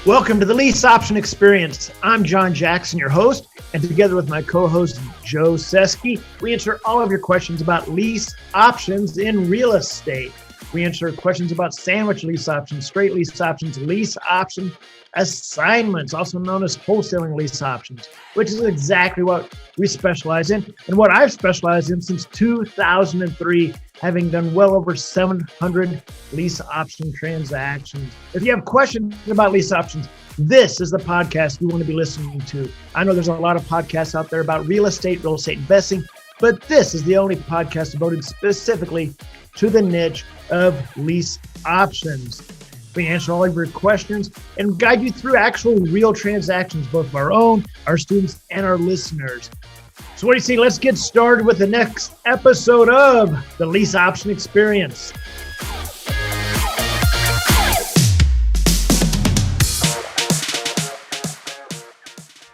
Welcome to the Lease Option Experience. I'm John Jackson, your host, and together with my co-host, Joe Seski, we answer all of your questions about lease options in real estate. We answer questions about sandwich lease options, straight lease option assignments, also known as wholesaling lease options, which is exactly what we specialize in and what I've specialized in since 2003, having done well over 700 lease option transactions. If you have questions about lease options, this is the podcast you want to be listening to. I know there's a lot of podcasts out there about real estate investing, but this is the only podcast devoted specifically to the niche of lease options. We answer all of your questions and guide you through actual real transactions, both of our own, our students, and our listeners. So what do you say? Let's get started with the next episode of the Lease Option Experience.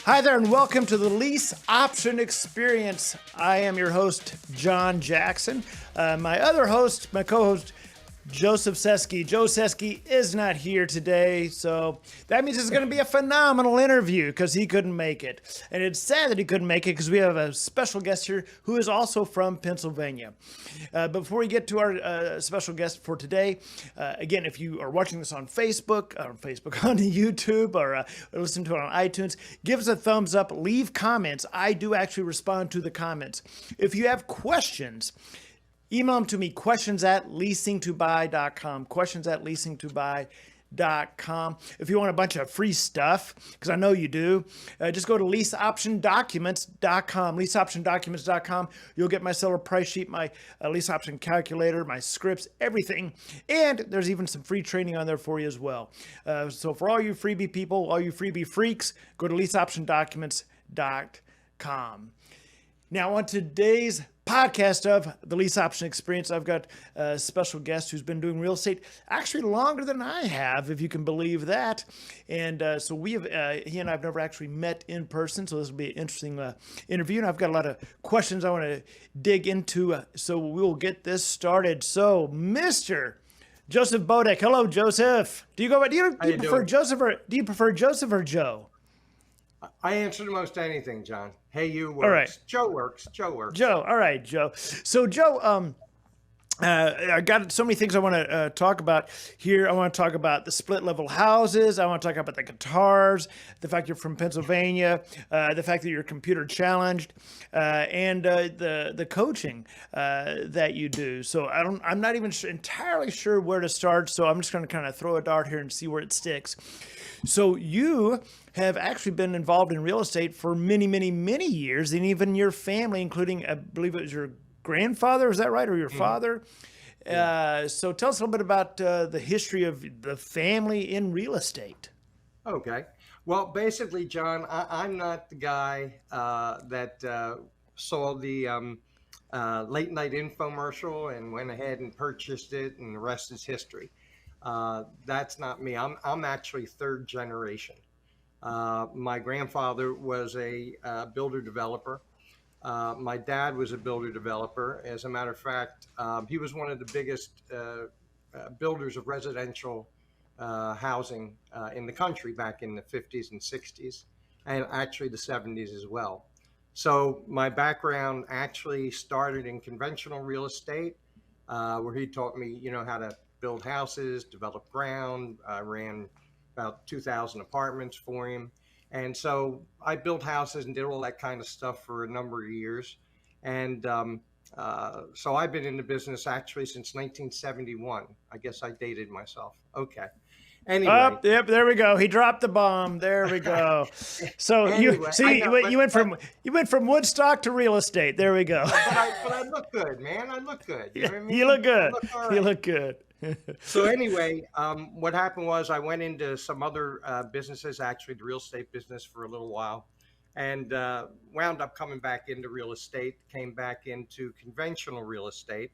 Hi there, and welcome to the Lease Option Experience. I am your host, John Jackson. My co-host, Joseph Seski. Joe Seski is not here today, so that means it's going to be a phenomenal interview because he couldn't make it. And it's sad that he couldn't make it because we have a special guest here who is also from Pennsylvania. Before we get to our special guest for today, again, if you are watching this on Facebook, on YouTube, or listen to it on iTunes, give us a thumbs up, leave comments. I do actually respond to the comments. If you have questions, email them to me, questions@leasingtobuy.com, questions@leasingtobuy.com. If you want a bunch of free stuff, because I know you do, just go to leaseoptiondocuments.com, leaseoptiondocuments.com. You'll get my seller price sheet, my lease option calculator, my scripts, everything. And there's even some free training on there for you as well. So for all you freebie people, all you freebie freaks, go to leaseoptiondocuments.com. Now on today's podcast of the Lease Option Experience, I've got a special guest who's been doing real estate actually longer than I have, if you can believe that. And so he and I have never actually met in person, so this will be an interesting interview. And I've got a lot of questions I want to dig into, so we'll get this started. So, Mr. Joseph Bodek. Hello, Joseph. Do you prefer Joseph or Joe? I answer to most anything, John. Hey, you works. All right. Joe works. Joe. All right, Joe. So, Joe, I got so many things I want to talk about here. I want to talk about the split level houses. I want to talk about the guitars, the fact you're from Pennsylvania, the fact that you're computer challenged, and the coaching that you do. So I'm not even entirely sure where to start. So I'm just going to kind of throw a dart here and see where it sticks. So you have actually been involved in real estate for many, many, many years, and even your family, including, I believe it was your grandfather, is that right, or your father? So tell us a little bit about the history of the family in real estate. Okay. Well, basically, John, I'm not the guy that saw the late night infomercial and went ahead and purchased it, and the rest is history. That's not me. I'm actually third generation. My grandfather was a builder developer. My dad was a builder developer. As a matter of fact, he was one of the biggest builders of residential housing in the country back in the 50s and 60s, and actually the 70s as well. So my background actually started in conventional real estate, where he taught me, how to build houses, develop ground. I ran about 2,000 apartments for him. And so I built houses and did all that kind of stuff for a number of years. And so I've been in the business actually since 1971. I guess I dated myself. Okay. Anyway. Yep, there we go. He dropped the bomb. There we go. So anyway, you went from Woodstock to real estate. There we go. But I look good, man. I look good. You know what I mean? You look good. You look good. So anyway, what happened was I went into some other businesses, actually the real estate business for a little while, and wound up coming back into real estate, came back into conventional real estate.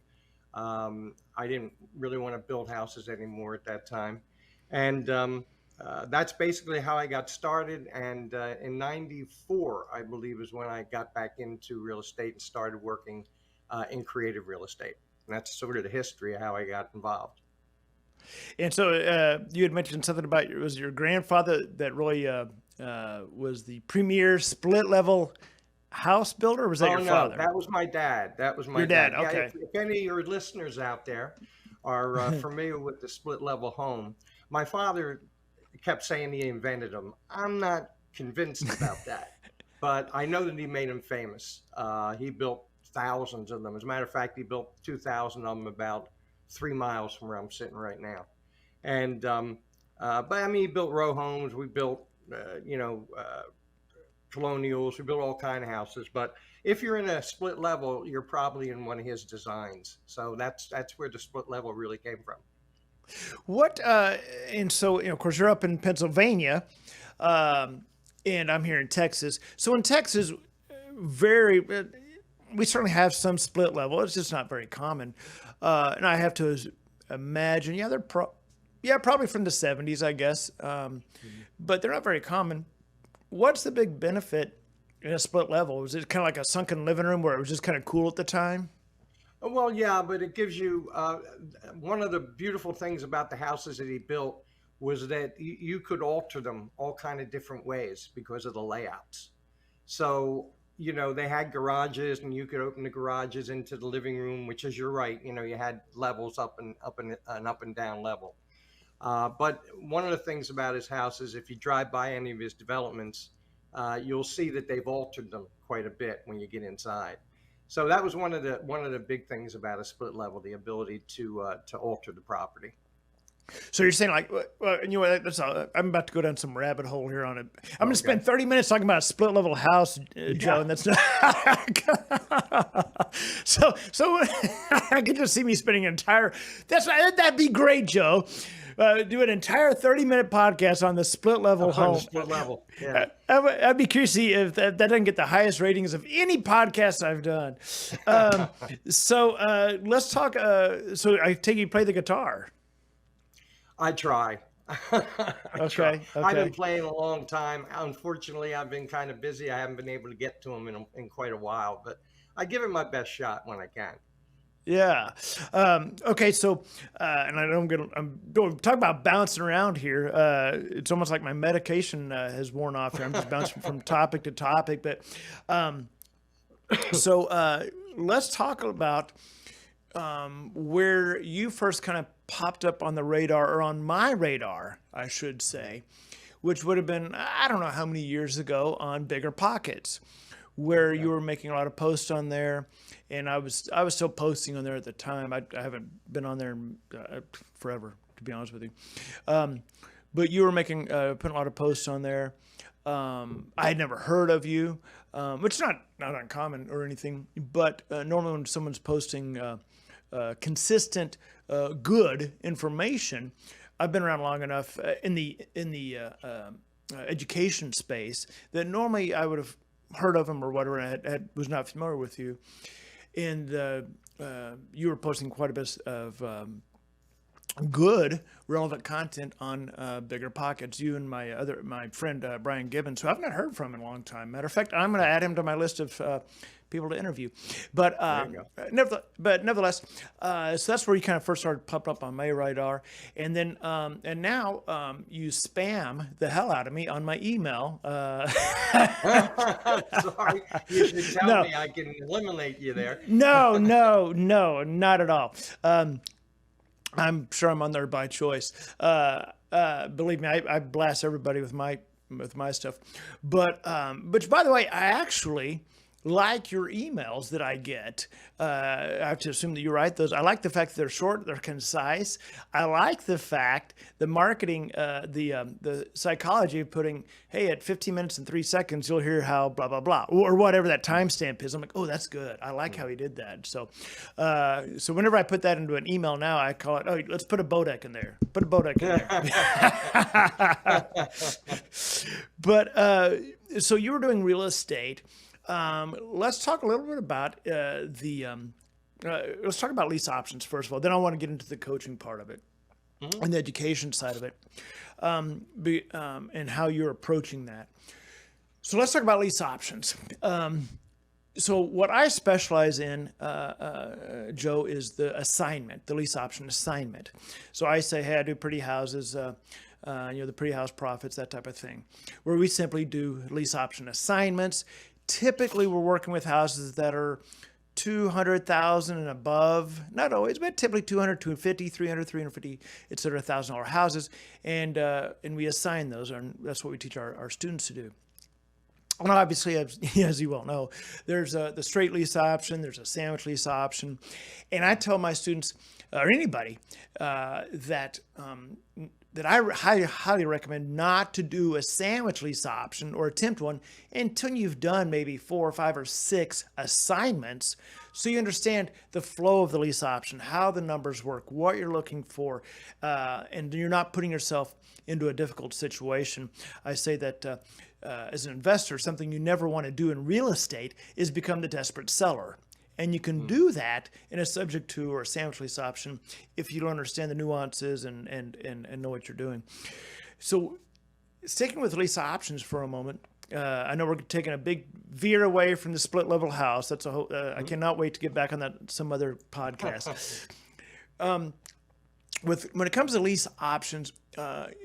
I didn't really want to build houses anymore at that time. And that's basically how I got started. And in 94, I believe, is when I got back into real estate and started working in creative real estate. And that's sort of the history of how I got involved. And so you had mentioned something about was your grandfather that really was the premier split level house builder, or was that Oh your no, father? that was my dad. That was my Your dad, dad. Yeah, okay. if any of your listeners out there are familiar with the split level home, my father kept saying he invented them. I'm not convinced about that, but I know that he made them famous. He built thousands of them. As a matter of fact, he built 2,000 of them about 3 miles from where I'm sitting right now. And but I mean, he built row homes. We built, colonials. We built all kind of houses. But if you're in a split level, you're probably in one of his designs. So that's where the split level really came from. What and so of course you're up in Pennsylvania, um, and I'm here in Texas. So in Texas, very we certainly have some split level. It's just not very common, and I have to imagine, yeah, yeah, probably from the '70s, I guess, but they're not very common. What's the big benefit in a split level? Was it kind of like a sunken living room where it was just kind of cool at the time? Well, yeah, but it gives you one of the beautiful things about the houses that he built was that you could alter them all kind of different ways because of the layouts. So, they had garages and you could open the garages into the living room, which is, you're right, you had levels up and down level. But one of the things about his house is if you drive by any of his developments, you'll see that they've altered them quite a bit when you get inside. So that was one of the big things about a split level, the ability to alter the property. So you're saying like, well, that's I'm about to go down some rabbit hole here on it. I'm going to Okay. spend 30 minutes talking about a split level house, Joe, and that's not. so I get to see me spending an entire. That'd be great, Joe. Do an entire 30-minute podcast on the split level On home. the split level, yeah. I'd be curious to see if that doesn't get the highest ratings of any podcast I've done. So let's talk. So I take you play the guitar. I try. Okay. I've been playing a long time. Unfortunately, I've been kind of busy. I haven't been able to get to them in quite a while, but I give it my best shot when I can. Yeah. Okay. So, and I'm going talk about bouncing around here. It's almost like my medication has worn off here. I'm just bouncing from topic to topic. But so let's talk about where you first kind of popped up on the radar, or on my radar, I should say, which would have been, I don't know how many years ago, on Bigger Pockets, where you were making a lot of posts on there. And I was still posting on there at the time. I haven't been on there forever, to be honest with you. But you were putting a lot of posts on there. I had never heard of you, which is not uncommon or anything. But normally when someone's posting consistent, good information, I've been around long enough in the education space that normally I would have heard of them or whatever, and was not familiar with you. And you were posting quite a bit of good, relevant content on Bigger Pockets. You and my friend Brian Gibbons, who I've not heard from in a long time. Matter of fact, I'm going to add him to my list of people to interview. But nevertheless, so that's where you kind of first started popping up on my radar, and then and now you spam the hell out of me on my email. Sorry, you should tell me I can eliminate you there. No, not at all. I'm sure I'm on there by choice. Believe me, I blast everybody with my stuff. But by the way, I actually like your emails that I get. I have to assume that you write those. I like the fact that they're short, they're concise. I like the fact the marketing, the psychology of putting, hey, at 15 minutes and 3 seconds, you'll hear how blah, blah, blah, or whatever that timestamp is. I'm like, oh, that's good. I like how he did that. So whenever I put that into an email now, I call it, oh, let's put a Bodek in there. Put a Bodek in there. But so you were doing real estate. Let's talk a little bit about let's talk about lease options first of all. Then I want to get into the coaching part of it and the education side of it, and how you're approaching that. So let's talk about lease options. So what I specialize in, Joe, is the assignment, the lease option assignment. So I say, hey, I do pretty houses, the pretty house profits, that type of thing, where we simply do lease option assignments. Typically, we're working with houses that are 200,000 and above, not always, but typically 200, 250, 300, 350, et cetera, $1,000 houses. And we assign those, and that's what we teach our students to do. Well, obviously, as you well know, there's the straight lease option, there's a sandwich lease option. And I tell my students, or anybody, that I highly recommend not to do a sandwich lease option or attempt one until you've done maybe 4 or 5 or 6 assignments, so you understand the flow of the lease option, how the numbers work, what you're looking for, and you're not putting yourself into a difficult situation. I say that as an investor, something you never want to do in real estate is become the desperate seller. And you can do that in a subject to or a sandwich lease option if you don't understand the nuances and know what you're doing. So sticking with lease options for a moment, I know we're taking a big veer away from the split level house. That's a whole, I cannot wait to get back on that some other podcast. When it comes to lease options,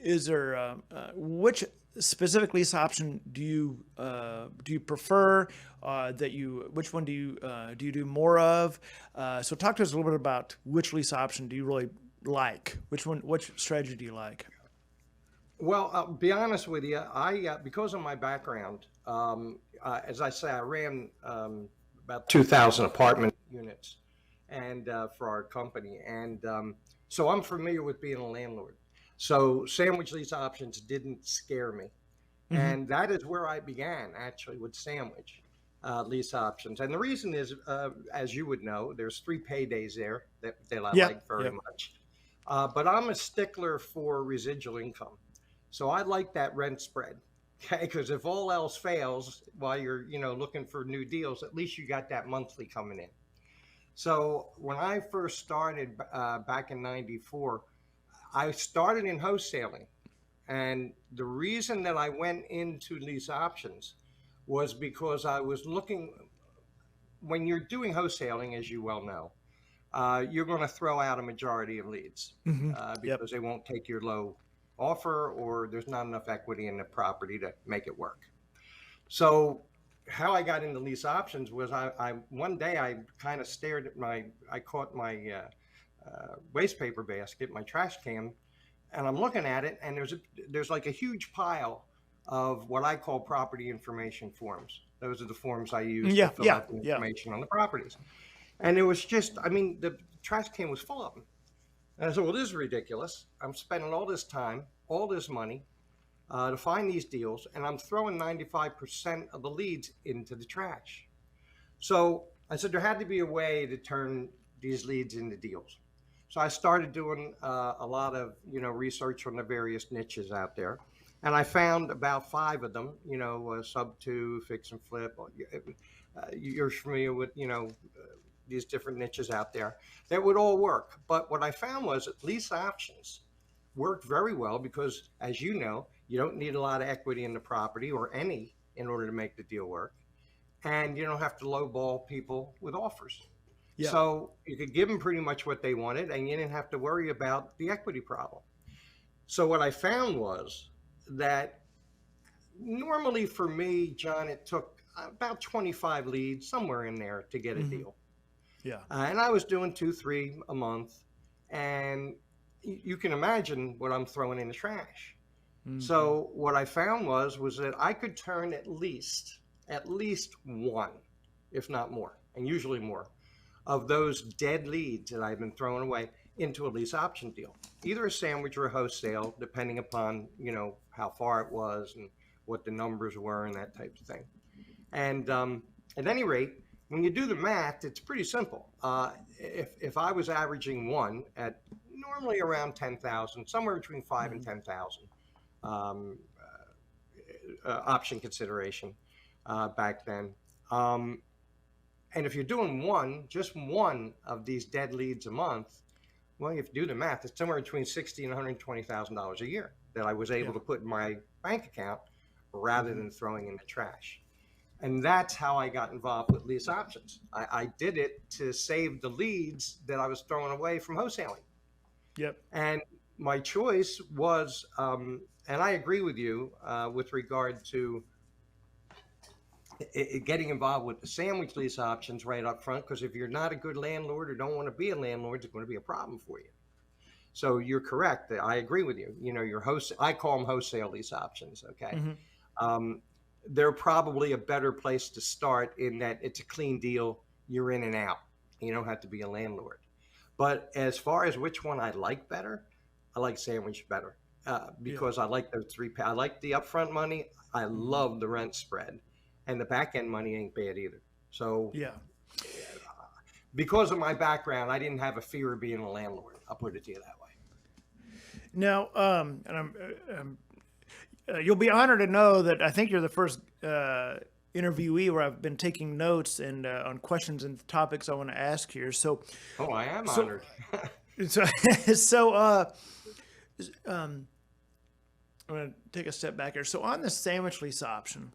is there which specific lease option do you prefer? Which one do you do more of? So talk to us a little bit about which lease option do you really like? Which strategy do you like? Well, I'll be honest with you. I because of my background, as I say, I ran about 2,000 apartment units, and for our company, and so I'm familiar with being a landlord. So sandwich lease options didn't scare me. And that is where I began, actually, with sandwich lease options. And the reason is, as you would know, there's 3 paydays there that I like very much. But I'm a stickler for residual income. So I like that rent spread, okay? Because if all else fails while you're, looking for new deals, at least you got that monthly coming in. So when I first started back in '94, I started in wholesaling. And the reason that I went into lease options was because I was looking, when you're doing wholesaling, as you well know, you're going to throw out a majority of leads because they won't take your low offer, or there's not enough equity in the property to make it work. So how I got into lease options was I one day I kind of stared at I caught my waste paper basket, my trash can, and I'm looking at it, and there's like a huge pile of what I call property information forms. Those are the forms I use to fill out the information on the properties. And it was just, the trash can was full of them. And I said, well, this is ridiculous. I'm spending all this time, all this money to find these deals, and I'm throwing 95% of the leads into the trash. So I said there had to be a way to turn these leads into deals. So I started doing a lot of, research on the various niches out there. And I found about 5 of them, sub 2, fix and flip. You're familiar with, these different niches out there that would all work. But what I found was that lease options worked very well because, as you know, you don't need a lot of equity in the property or any in order to make the deal work. And you don't have to lowball people with offers. Yeah. So you could give them pretty much what they wanted, and you didn't have to worry about the equity problem. So what I found was that normally for me, John, it took about 25 leads, somewhere in there, to get a deal. Yeah. And I was doing 2, 3 a month, and you can imagine what I'm throwing in the trash. So what I found was that I could turn at least 1, if not more, and usually more, of those dead leads that I've been throwing away into a lease option deal, either a sandwich or a wholesale, depending upon, how far it was and what the numbers were and that type of thing. And at any rate, when you do the math, it's pretty simple. If I was averaging 1 at normally around 10,000, somewhere between 5 and 10,000 option consideration back then. And if you're doing just one of these dead leads a month, well, if you do the math, it's somewhere between $60,000 and $120,000 a year that I was able to put in my bank account rather than throwing in the trash. And that's how I got involved with lease options. I did it to save the leads that I was throwing away from wholesaling. Yep. And my choice was, and I agree with you with regard to getting involved with the sandwich lease options right up front, because if you're not a good landlord or don't want to be a landlord, it's going to be a problem for you. So you're correct. I agree with you. You know, your host, I call them wholesale lease options. Okay. They're probably a better place to start in that it's a clean deal. You're in and out. You don't have to be a landlord. But as far as which one I like better, I like sandwich better because I like those three. I like the upfront money. I love the rent spread, and the back end money ain't bad either. So because of my background, I didn't have a fear of being a landlord. I'll put it to you that way. Now, and you'll be honored to know that I think you're the first interviewee where I've been taking notes and on questions and topics I want to ask here. So, I am honored. I'm going to take a step back here. So, on the sandwich lease option,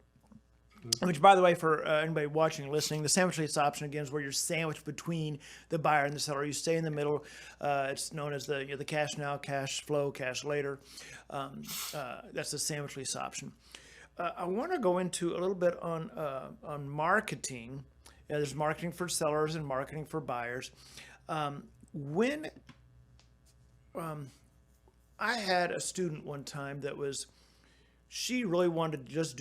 which, by the way, for anybody watching and listening, the sandwich lease option, again, is where you're sandwiched between the buyer and the seller. You stay in the middle. It's known as the cash now, cash flow, cash later. That's the sandwich lease option. I want to go into a little bit on marketing. There's marketing for sellers and marketing for buyers. When I had a student one time that she really wanted to just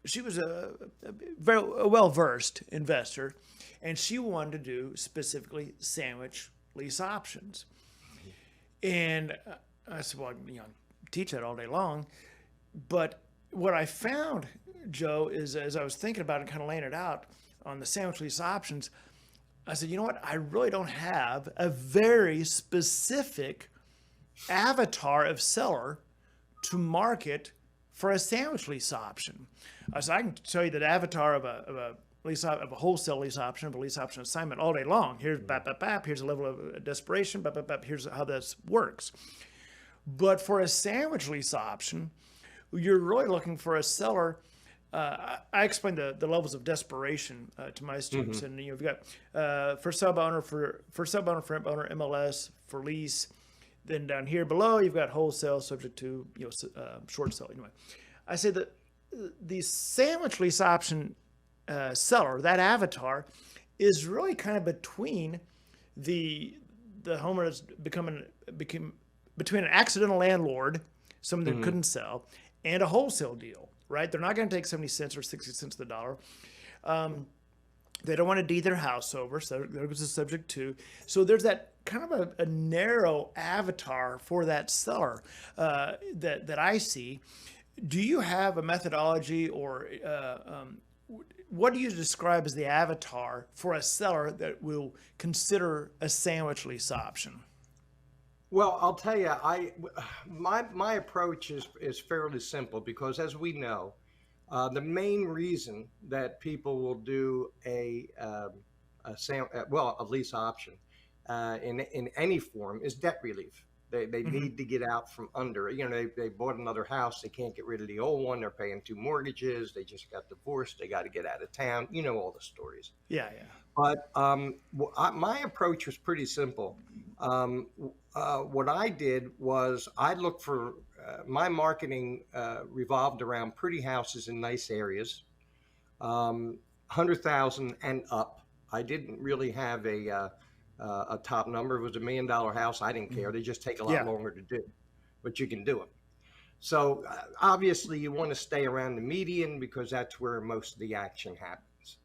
she was a very well-versed investor, and she wanted to do specifically sandwich lease options. And I said, well, I teach that all day long. But what I found, Joe, is as I was thinking about it, kind of laying it out on the sandwich lease options, I said, you know what? I really don't have a very specific avatar of seller to market for a sandwich lease option. So I can tell you that avatar of a wholesale lease option, of a lease option assignment all day long. Here's here's a level of desperation, here's how this works. But for a sandwich lease option, you're really looking for a seller. I explain the levels of desperation to my students, and you've got for sub owner, for rent owner, MLS, for lease. Then down here below, you've got wholesale, subject to short sale. Anyway, I say that the sandwich lease option seller, that avatar, is really kind of between the homeowner that's became between an accidental landlord, someone that couldn't sell, and a wholesale deal. Right? They're not going to take 70 cents or 60 cents of the dollar. They don't want to deed their house over, so there goes the subject to. So there's that kind of a narrow avatar for that seller that I see. Do you have a methodology or what do you describe as the avatar for a seller that will consider a sandwich lease option? Well, I'll tell you, my approach is fairly simple because, as we know, the main reason that people will do a lease option in any form is debt relief. They need to get out from under. They bought another house. They can't get rid of the old one. They're paying 2 mortgages. They just got divorced. They got to get out of town. You know all the stories. Yeah. But my approach was pretty simple. What I did was I looked for my marketing revolved around pretty houses in nice areas, 100,000 and up. I didn't really have a top number. It was $1 million house. I didn't care. They just take a lot longer to do, but you can do them. So obviously you want to stay around the median because that's where most of the action happens.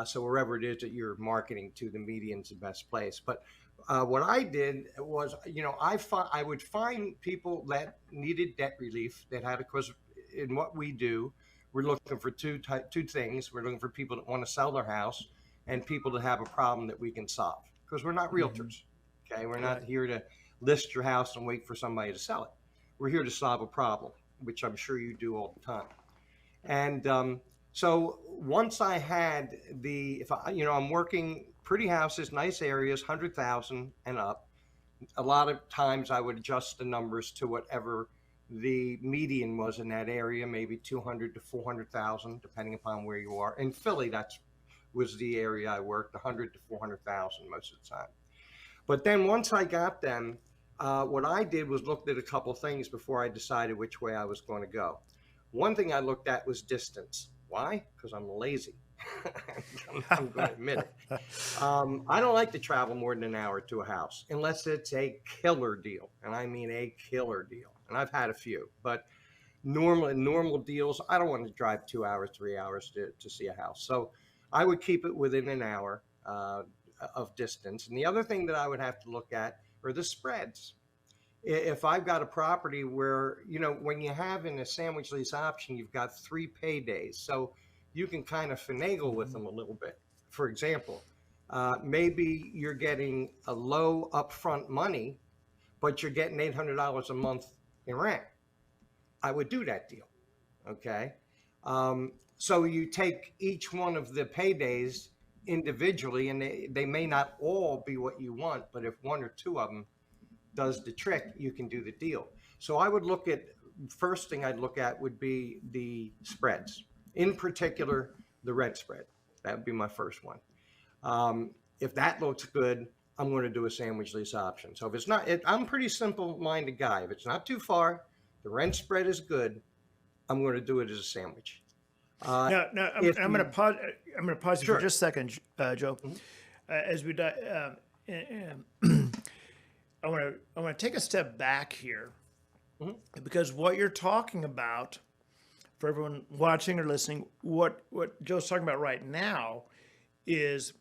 So wherever it is that you're marketing to, the median's the best place. But what I did was, I would find people that needed debt relief that had, because in what we do, we're looking for two things. We're looking for people that want to sell their house and people that have a problem that we can solve, because we're not realtors. Okay. We're not here to list your house and wait for somebody to sell it. We're here to solve a problem, which I'm sure you do all the time. And, so once I had I'm working pretty houses, nice areas, 100,000 and up. A lot of times I would adjust the numbers to whatever the median was in that area, maybe 200 to 400,000, depending upon where you are. In Philly, that was the area I worked, 100 to 400,000 most of the time. But then once I got them, what I did was looked at a couple things before I decided which way I was going to go. One thing I looked at was distance. Why? Because I'm lazy. I'm going to admit it. I don't like to travel more than an hour to a house unless it's a killer deal. And I mean a killer deal. And I've had a few, but normal deals, I don't want to drive 2 hours, 3 hours to see a house. So I would keep it within an hour of distance. And the other thing that I would have to look at are the spreads. If I've got a property where, when you have in a sandwich lease option, you've got 3 paydays. So you can kind of finagle with them a little bit. For example, maybe you're getting a low upfront money, but you're getting $800 a month in rent. I would do that deal. Okay. So you take each one of the paydays individually, and they may not all be what you want, but if 1 or 2 of them does the trick, you can do the deal. So I would look at, first thing I'd look at would be the spreads, in particular, the rent spread. That would be my first one. If that looks good, I'm going to do a sandwich lease option. So if it's not, I'm a pretty simple-minded guy. If it's not too far, the rent spread is good, I'm going to do it as a sandwich. I'm going to pause. I'm going to pause you Sure. for just a second, Joe. Mm-hmm. As we, I want to take a step back here, Mm-hmm. because what you're talking about, for everyone watching or listening, what Joe's talking about right now is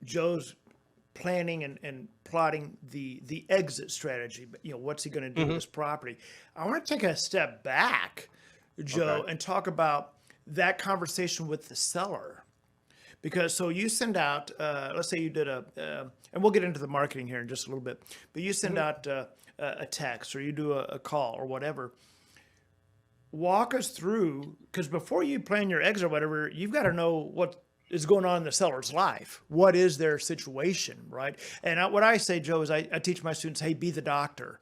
Joe's planning and plotting the exit strategy. But what's he going to do with this property? I want to take a step back, Joe, Okay. and talk about that conversation with the seller. Because so you send out, let's say you did and we'll get into the marketing here in just a little bit, but you send out a text or you do a call or whatever. Walk us through, because before you plan your exit or whatever, you've got to know what is going on in the seller's life. What is their situation, right? And what I say, Joe, is I teach my students, hey, be the doctor.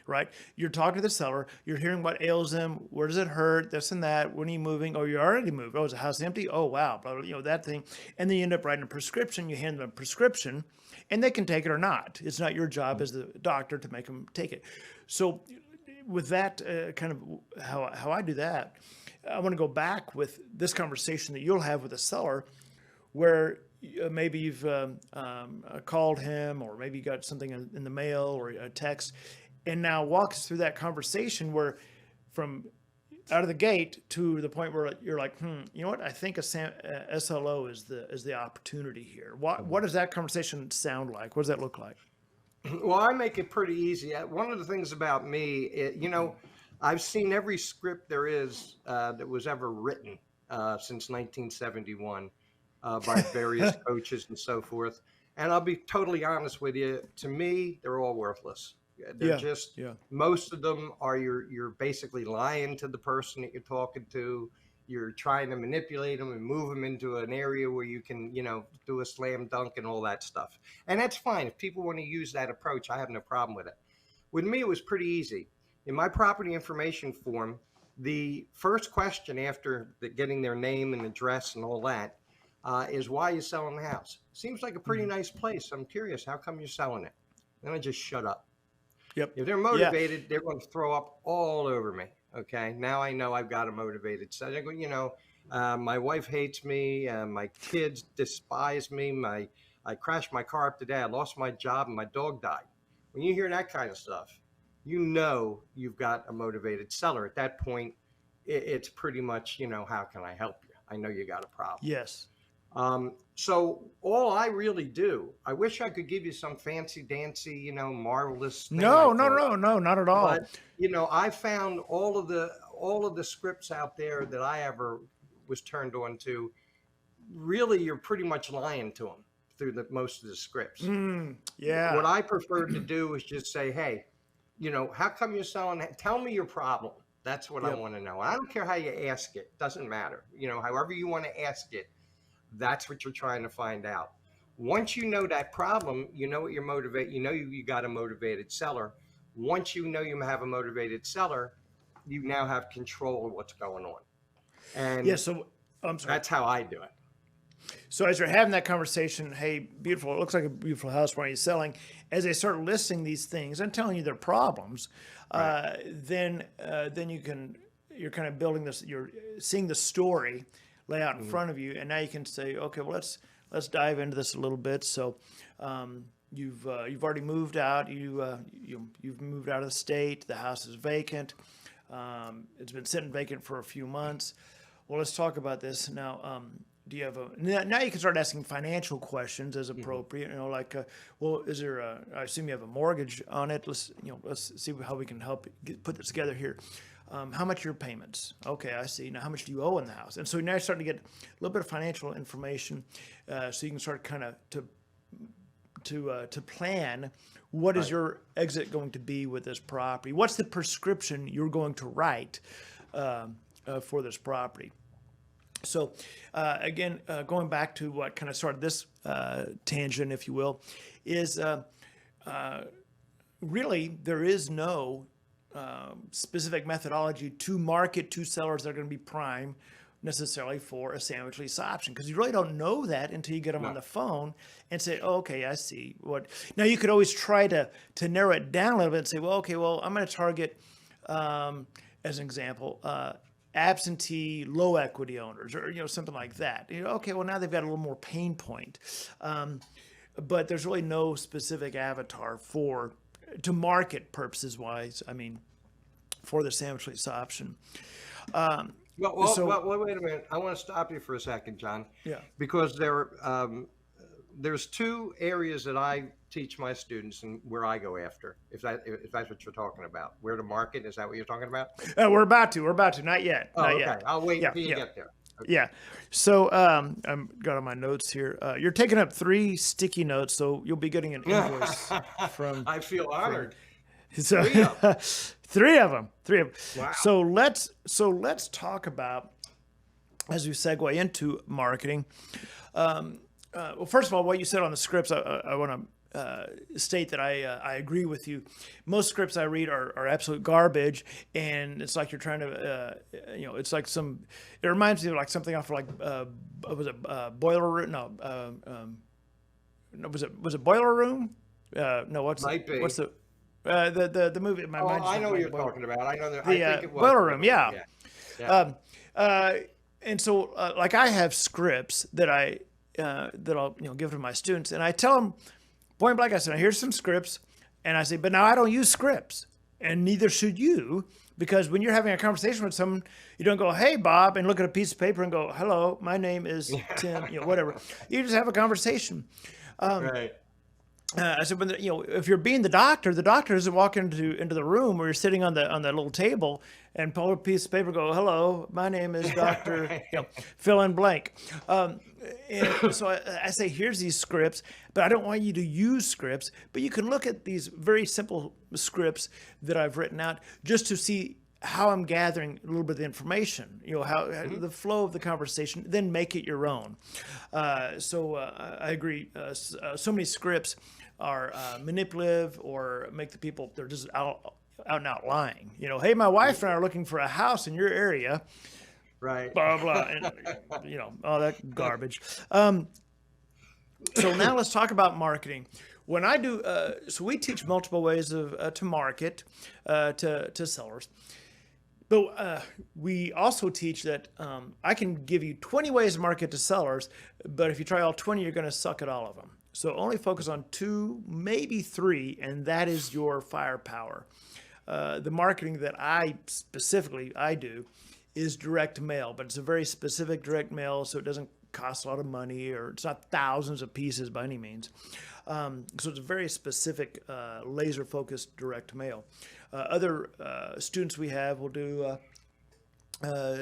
Right? You're talking to the seller. You're hearing what ails them. Where does it hurt? This and that. When are you moving? Oh, you already moved. Oh, is the house empty? Oh, wow. Blah, blah, that thing. And then you end up writing a prescription. You hand them a prescription, and they can take it or not. It's not your job as the doctor to make them take it. So with that kind of how I do that, I want to go back with this conversation that you'll have with the seller where maybe you've called him, or maybe you got something in the mail or a text. And now walk us through that conversation where from out of the gate to the point where you're like, you know what? I think a SLO is the opportunity here. What does that conversation sound like? What does that look like? Well, I make it pretty easy. One of the things about me, I've seen every script there is that was ever written since 1971 by various coaches and so forth. And I'll be totally honest with you. To me, they're all worthless. They're most of them are you're basically lying to the person that you're talking to. You're trying to manipulate them and move them into an area where you can, do a slam dunk and all that stuff. And that's fine. If people want to use that approach, I have no problem with it. With me, it was pretty easy. In my property information form, the first question after getting their name and address and all that is, why are you selling the house? Seems like a pretty nice place. I'm curious, how come you're selling it? Then I just shut up. Yep. If they're motivated, they're going to throw up all over me. Okay. Now I know I've got a motivated. So I go, my wife hates me. My kids despise me. I crashed my car up today. I lost my job and my dog died. When you hear that kind of stuff, you've got a motivated seller. At that point, it's pretty much, how can I help you? I know you got a problem. Yes. So all I really do, I wish I could give you some fancy dancy, marvelous thing. No, not at all. But, I found all of the scripts out there that I ever was turned on to. Really, you're pretty much lying to them through most of the scripts. Yeah. What I prefer to do is just say, hey, how come you're selling? Tell me your problem. That's what I want to know. I don't care how you ask it. Doesn't matter. However you want to ask it. That's what you're trying to find out. Once you know that problem, you know what you're motivated. You got a motivated seller. Once you know you have a motivated seller, you now have control of what's going on. And Yeah. So I'm sorry. that's how I do it. So as you're having that conversation, hey, beautiful, it looks like a beautiful house. Why are you selling? As they start listing these things and telling you their problems, Right. then you're kind of building this. You're seeing the story lay out in front of you, and now you can say, okay, well let's dive into this a little bit. So you've already moved out. You've moved out of the state. The house is vacant. It's been sitting vacant for a few months. Well, let's talk about this now. Do you have now you can start asking financial questions as appropriate, like, well, is there I assume you have a mortgage on it. Let's see how we can help put this together here. How much are your payments? Okay, I see. Now, how much do you owe in the house? And so now you're starting to get a little bit of financial information, so you can start kind of to plan what is your exit going to be with this property. What's the prescription you're going to write for this property? So again, going back to what kind of started this tangent, if you will, is really there is no specific methodology to market to sellers that are going to be prime necessarily for a sandwich lease option, because you really don't know that until you get them on the phone and say, oh, okay, I see what. Now you could always try to narrow it down a little bit and say, well, okay, well, I'm going to target, as an example, absentee low equity owners, or something like that. Okay, well, now they've got a little more pain point, but there's really no specific avatar to market purposes wise. I mean, for the sandwich lease option. Well, wait a minute. I want to stop you for a second, John. Yeah. Because there's two areas that I teach my students and where I go after, if that's what you're talking about. Where to market, is that what you're talking about? We're about to, not yet. Oh, Not okay. yet. I'll wait until you get there. Okay. Yeah. So I'm got on my notes here. You're taking up 3 sticky notes, so you'll be getting an invoice from. I feel honored. So, 3 of them. Wow. So let's talk about, as we segue into marketing. Well, first of all, what you said on the scripts, I want to state that I agree with you. Most scripts I read are absolute garbage, and it's like you're trying to, it's like it reminds me of like something off of like, was it Boiler Room? No, was it Boiler Room? No, what's the movie? I know what you're talking about. I know that. I think it was Boiler Room. Yeah. Yeah. And so, like, I have scripts that I'll give to my students, and I tell them point blank. I said, now, here's some scripts, and I say, but now I don't use scripts, and neither should you, because when you're having a conversation with someone, you don't go, hey, Bob, and look at a piece of paper and go, hello, my name is Tim, whatever. You just have a conversation. Right. I said, but if you're being the doctor doesn't walk into the room where you're sitting on that little table and pull a piece of paper and go, hello, my name is Dr. fill in blank. And so I say, here's these scripts, but I don't want you to use scripts, but you can look at these very simple scripts that I've written out just to see how I'm gathering a little bit of the information, how the flow of the conversation, then make it your own. So I agree. So many scripts are manipulative or make the people, they're just out and out lying. Hey, my wife and I are looking for a house in your area. Right. Blah, blah, and, all that garbage. So now let's talk about marketing. When I do, so we teach multiple ways to market to sellers. But we also teach that I can give you 20 ways to market to sellers, but if you try all 20, you're going to suck at all of them. So only focus on 2, maybe 3, and that is your firepower. The marketing that I do is direct mail, but it's a very specific direct mail, so it doesn't cost a lot of money, or it's not thousands of pieces by any means. So it's a very specific, laser-focused direct mail. Other students we have will do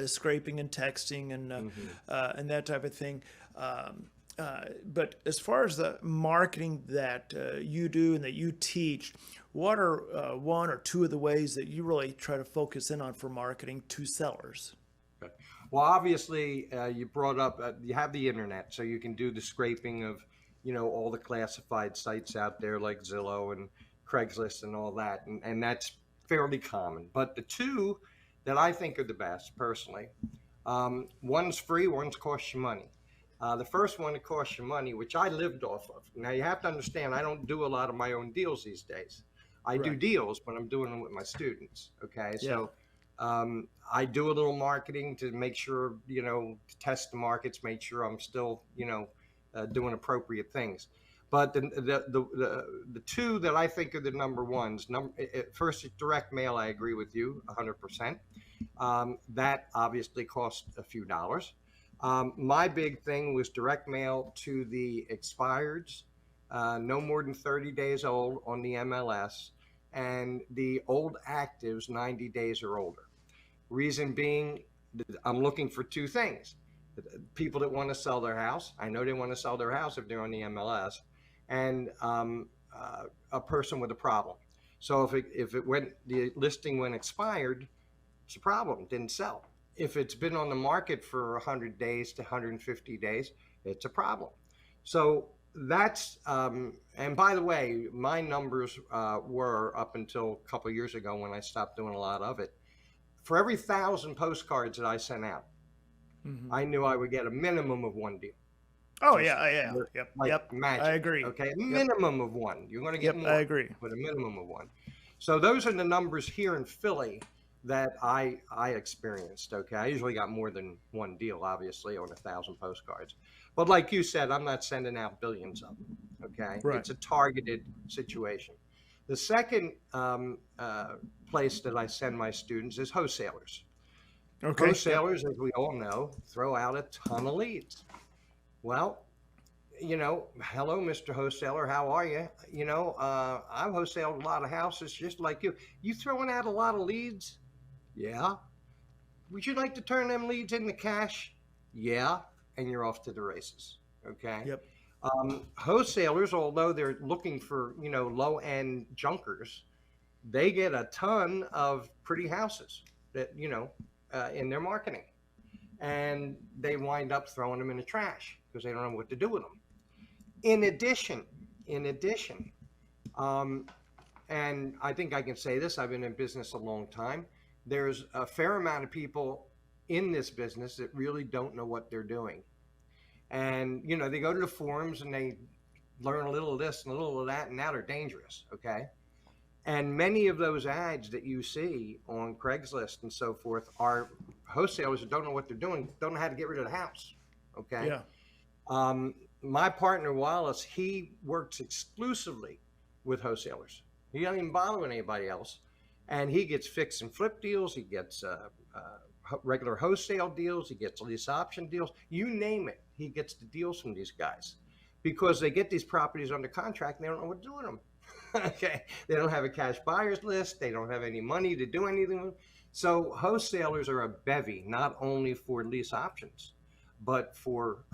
scraping and texting and that type of thing. But as far as the marketing that you do and that you teach, what are 1 or 2 of the ways that you really try to focus in on for marketing to sellers? Well, obviously, you brought up, you have the internet, so you can do the scraping of, all the classified sites out there like Zillow and Craigslist and all that. And that's fairly common. But the 2 that I think are the best personally. One's free, one's costs you money. The first one, it costs you money, which I lived off of. Now you have to understand, I don't do a lot of my own deals these days. I do Right. deals, but I'm doing them with my students. Okay, Yeah. so I do a little marketing to make sure, to test the markets, make sure I'm still, doing appropriate things. But the two that I think are the number ones, first, direct mail. I agree with you 100%. That obviously costs a few dollars. My big thing was direct mail to the expireds, no more than 30 days old on the MLS, and the old actives 90 days or older. Reason being, I'm looking for two things. People that want to sell their house, I know they want to sell their house if they're on the MLS, and a person with a problem. So if the listing went expired, it's a problem, didn't sell. If it's been on the market for 100 days to 150 days, it's a problem. So that's, and by the way, my numbers were up until a couple of years ago when I stopped doing a lot of it. For every 1,000 postcards that I sent out, I knew I would get a minimum of one deal. Oh, yeah. Yep. Like Yep. magic. I agree. Okay. A minimum of one. You're going to get more. I agree. But a minimum of one. So those are the numbers here in Philly that I experienced. Okay. I usually got more than one deal, obviously, on 1,000 postcards. But like you said, I'm not sending out billions of them. Okay. Right. It's a targeted situation. The second place that I send my students is wholesalers. Okay. Wholesalers, as we all know, throw out a ton of leads. Well, hello, Mr. Wholesaler, how are you? I've wholesaled a lot of houses just like you. You throwing out a lot of leads? Yeah. Would you like to turn them leads into cash? Yeah. And you're off to the races. Okay. Yep. Wholesalers, although they're looking for, low-end junkers, they get a ton of pretty houses that, in their marketing. And they wind up throwing them in the trash because they don't know what to do with them. In addition, and I think I can say this, I've been in business a long time. There's a fair amount of people in this business that really don't know what they're doing. And, they go to the forums and they learn a little of this and a little of that, and now they're dangerous. Okay. And many of those ads that you see on Craigslist and so forth are wholesalers that don't know what they're doing, don't know how to get rid of the house. Okay. Yeah. My partner, Wallace, he works exclusively with wholesalers. He doesn't even bother with anybody else. And he gets fix and flip deals. He gets regular wholesale deals. He gets lease option deals. You name it. He gets the deals from these guys because they get these properties under contract and they don't know what to do with them. Okay. They don't have a cash buyers list. They don't have any money to do anything with. So wholesalers are a bevy, not only for lease options, but for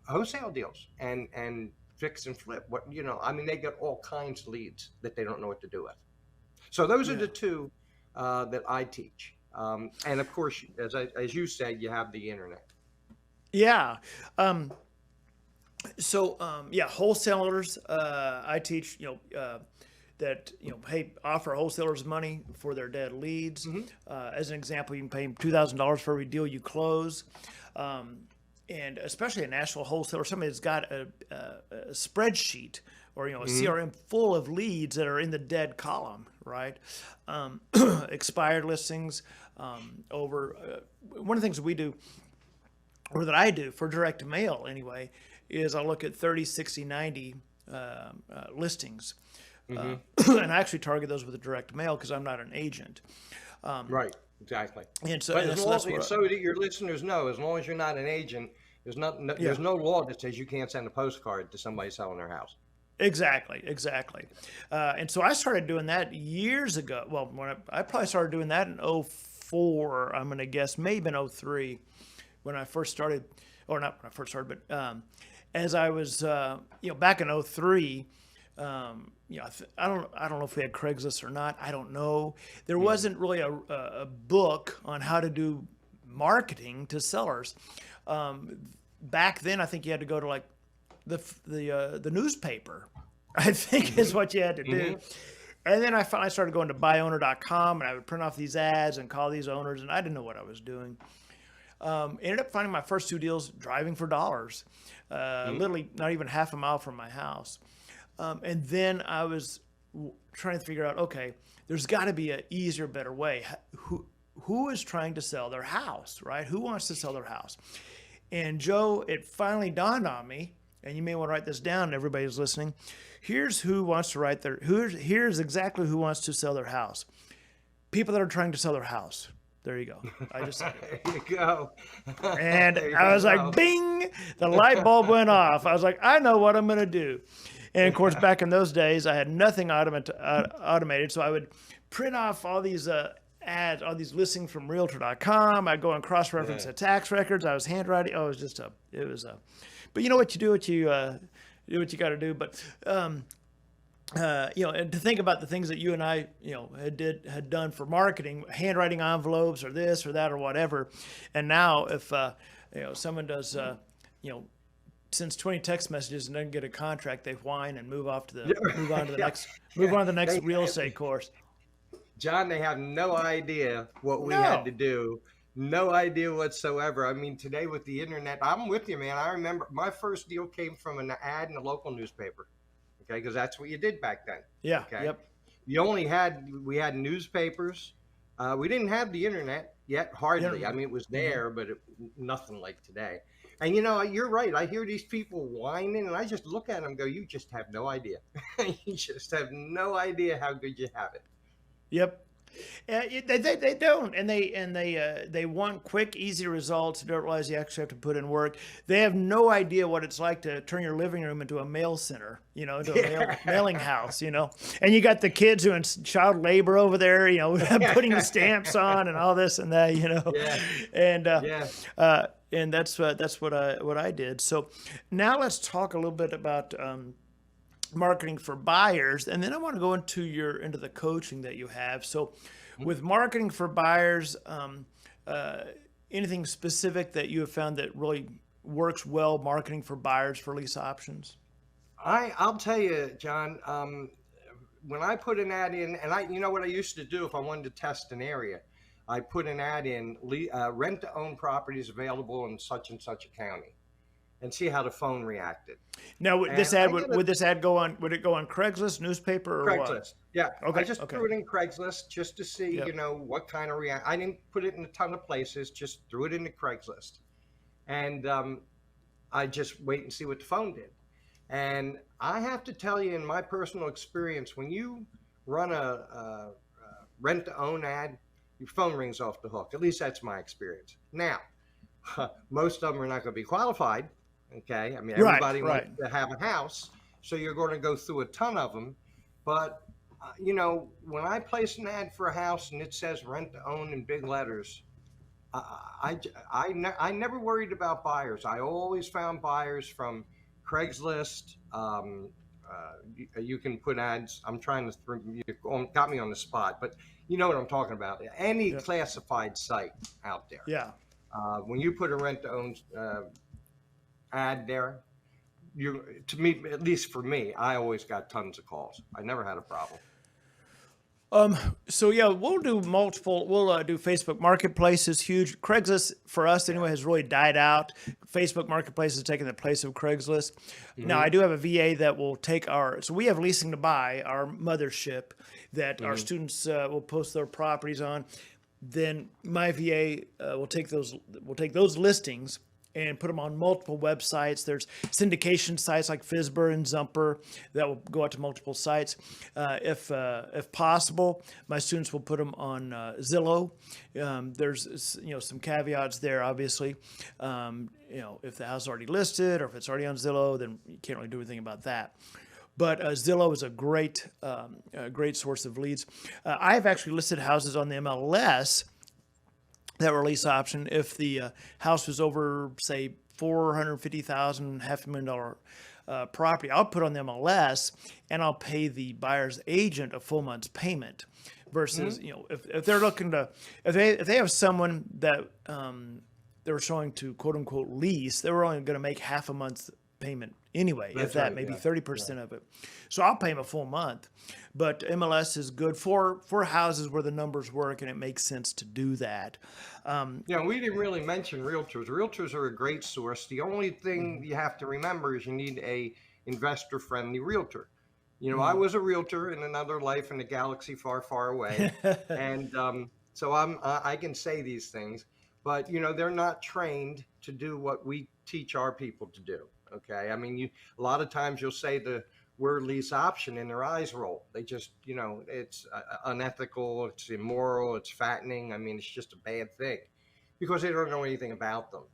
wholesale deals and fix and flip. They get all kinds of leads that they don't know what to do with. So those are the two that I teach. And of course, as you said, you have the internet. Yeah. Wholesalers, I teach, that, hey, offer wholesalers money for their dead leads. As an example, you can pay them $2,000 for every deal you close. And especially a national wholesaler, somebody that's got a spreadsheet or, a CRM full of leads that are in the dead column, right? Expired listings, one of the things we do, or that I do for direct mail anyway, is I look at 30, 60, 90 listings. And I actually target those with a direct mail because I'm not an agent. Right, exactly. And so, so that your listeners know, as long as you're not an agent, there's no law that says you can't send a postcard to somebody selling their house. Exactly. And so I started doing that years ago. Well, when I probably started doing that in 2004, I'm going to guess, maybe in 2003 when I first started, or not when I first started, but as I was, back in 2003, I don't know if we had Craigslist or not. I don't know. There wasn't really a book on how to do marketing to sellers. Back then, I think you had to go to like the newspaper, I think is what you had to do. And then I finally started going to buyowner.com, and I would print off these ads and call these owners, and I didn't know what I was doing. Ended up finding my first 2 deals driving for dollars, literally not even half a mile from my house. And then I was trying to figure out, okay, there's got to be an easier, better way. Who is trying to sell their house, right? Who wants to sell their house? And Joe, it finally dawned on me, and you may want to write this down, everybody who's listening. Here's here's exactly who wants to sell their house. People that are trying to sell their house. There you go. I just There you go. and I was like, bing, the light bulb went off. I was like, I know what I'm going to do. And of course, back in those days, I had nothing automated. So I would print off all these ads, all these listings from realtor.com. I'd go and cross-reference the tax records. I was handwriting. Oh, it was but you know what you do, do what you got to do. But, and to think about the things that you and I, had done for marketing, handwriting envelopes or this or that or whatever. And now if, someone does, sends 20 text messages and doesn't get a contract, they whine and move on to the next real estate course. John, they have no idea what we had to do. No idea whatsoever. I mean, today with the internet, I'm with you, man. I remember my first deal came from an ad in a local newspaper. Okay, because that's what you did back then. Yeah. Okay. Yep. We had newspapers. We didn't have the internet yet, hardly. I mean, it was there, but nothing like today. And you're right. I hear these people whining, and I just look at them and go, "You just have no idea. You just have no idea how good you have it." Yep. They don't, and they want quick, easy results. They don't realize you actually have to put in work. They have no idea what it's like to turn your living room into a mail center, into a mailing house, And you got the kids doing child labor over there, putting the stamps on and all this and that, And that's what I did. So now let's talk a little bit about marketing for buyers, and then I want to go into the coaching that you have. So with marketing for buyers, anything specific that you have found that really works well, marketing for buyers for lease options? I'll tell you, John, when I put an ad in, and what I used to do if I wanted to test an area, I put an ad in, rent to own properties available in such and such a county, and see how the phone reacted. Now, would this ad go on? Would it go on Craigslist, newspaper, or Craigslist? What? Yeah. Okay. I just threw it in Craigslist just to see, what kind of react. I didn't put it in a ton of places. Just threw it into Craigslist, and I just wait and see what the phone did. And I have to tell you, in my personal experience, when you run a rent to own ad, your phone rings off the hook. At least that's my experience. Now, most of them are not going to be qualified. Okay. I mean, everybody wants to have a house, so you're going to go through a ton of them. But, when I place an ad for a house and it says rent to own in big letters, I never worried about buyers. I always found buyers from Craigslist. You can put ads. I'm trying to you got me on the spot, but you know what I'm talking about. Any classified site out there. Yeah. When you put a rent to own ad there, to me, at least for me, I always got tons of calls. I never had a problem. So yeah, we'll do multiple. We'll do Facebook Marketplace is huge. Craigslist for us anyway has really died out. Facebook Marketplace has taken the place of Craigslist. Mm-hmm. Now I do have a VA that will take so we have Leasing to Buy, our mothership that our students will post their properties on. Then my VA will take those listings and put them on multiple websites. There's syndication sites like Fizber and Zumper that will go out to multiple sites. If possible, my students will put them on Zillow. There's some caveats there, obviously. If the house is already listed or if it's already on Zillow, then you can't really do anything about that. But Zillow is a great source of leads. I've actually listed houses on the MLS that were lease option. If the house was over, say, $450,000, $500,000 property, I'll put on the MLS and I'll pay the buyer's agent a full month's payment. Versus, if they're looking to, if they have someone that they were showing to quote unquote lease, they were only going to make half a month's payment anyway, That's if that, right, maybe yeah. 30% of it. So I'll pay them a full month. But MLS is good for houses where the numbers work and it makes sense to do that. Yeah, we didn't really mention realtors. Realtors are a great source. The only thing you have to remember is you need a investor-friendly realtor. I was a realtor in another life in a galaxy far, far away, and so I can say these things, but they're not trained to do what we teach our people to do. Okay, I mean, a lot of times you'll say the word lease option and their eyes roll. They just, it's unethical, it's immoral, it's fattening. I mean, it's just a bad thing because they don't know anything about them.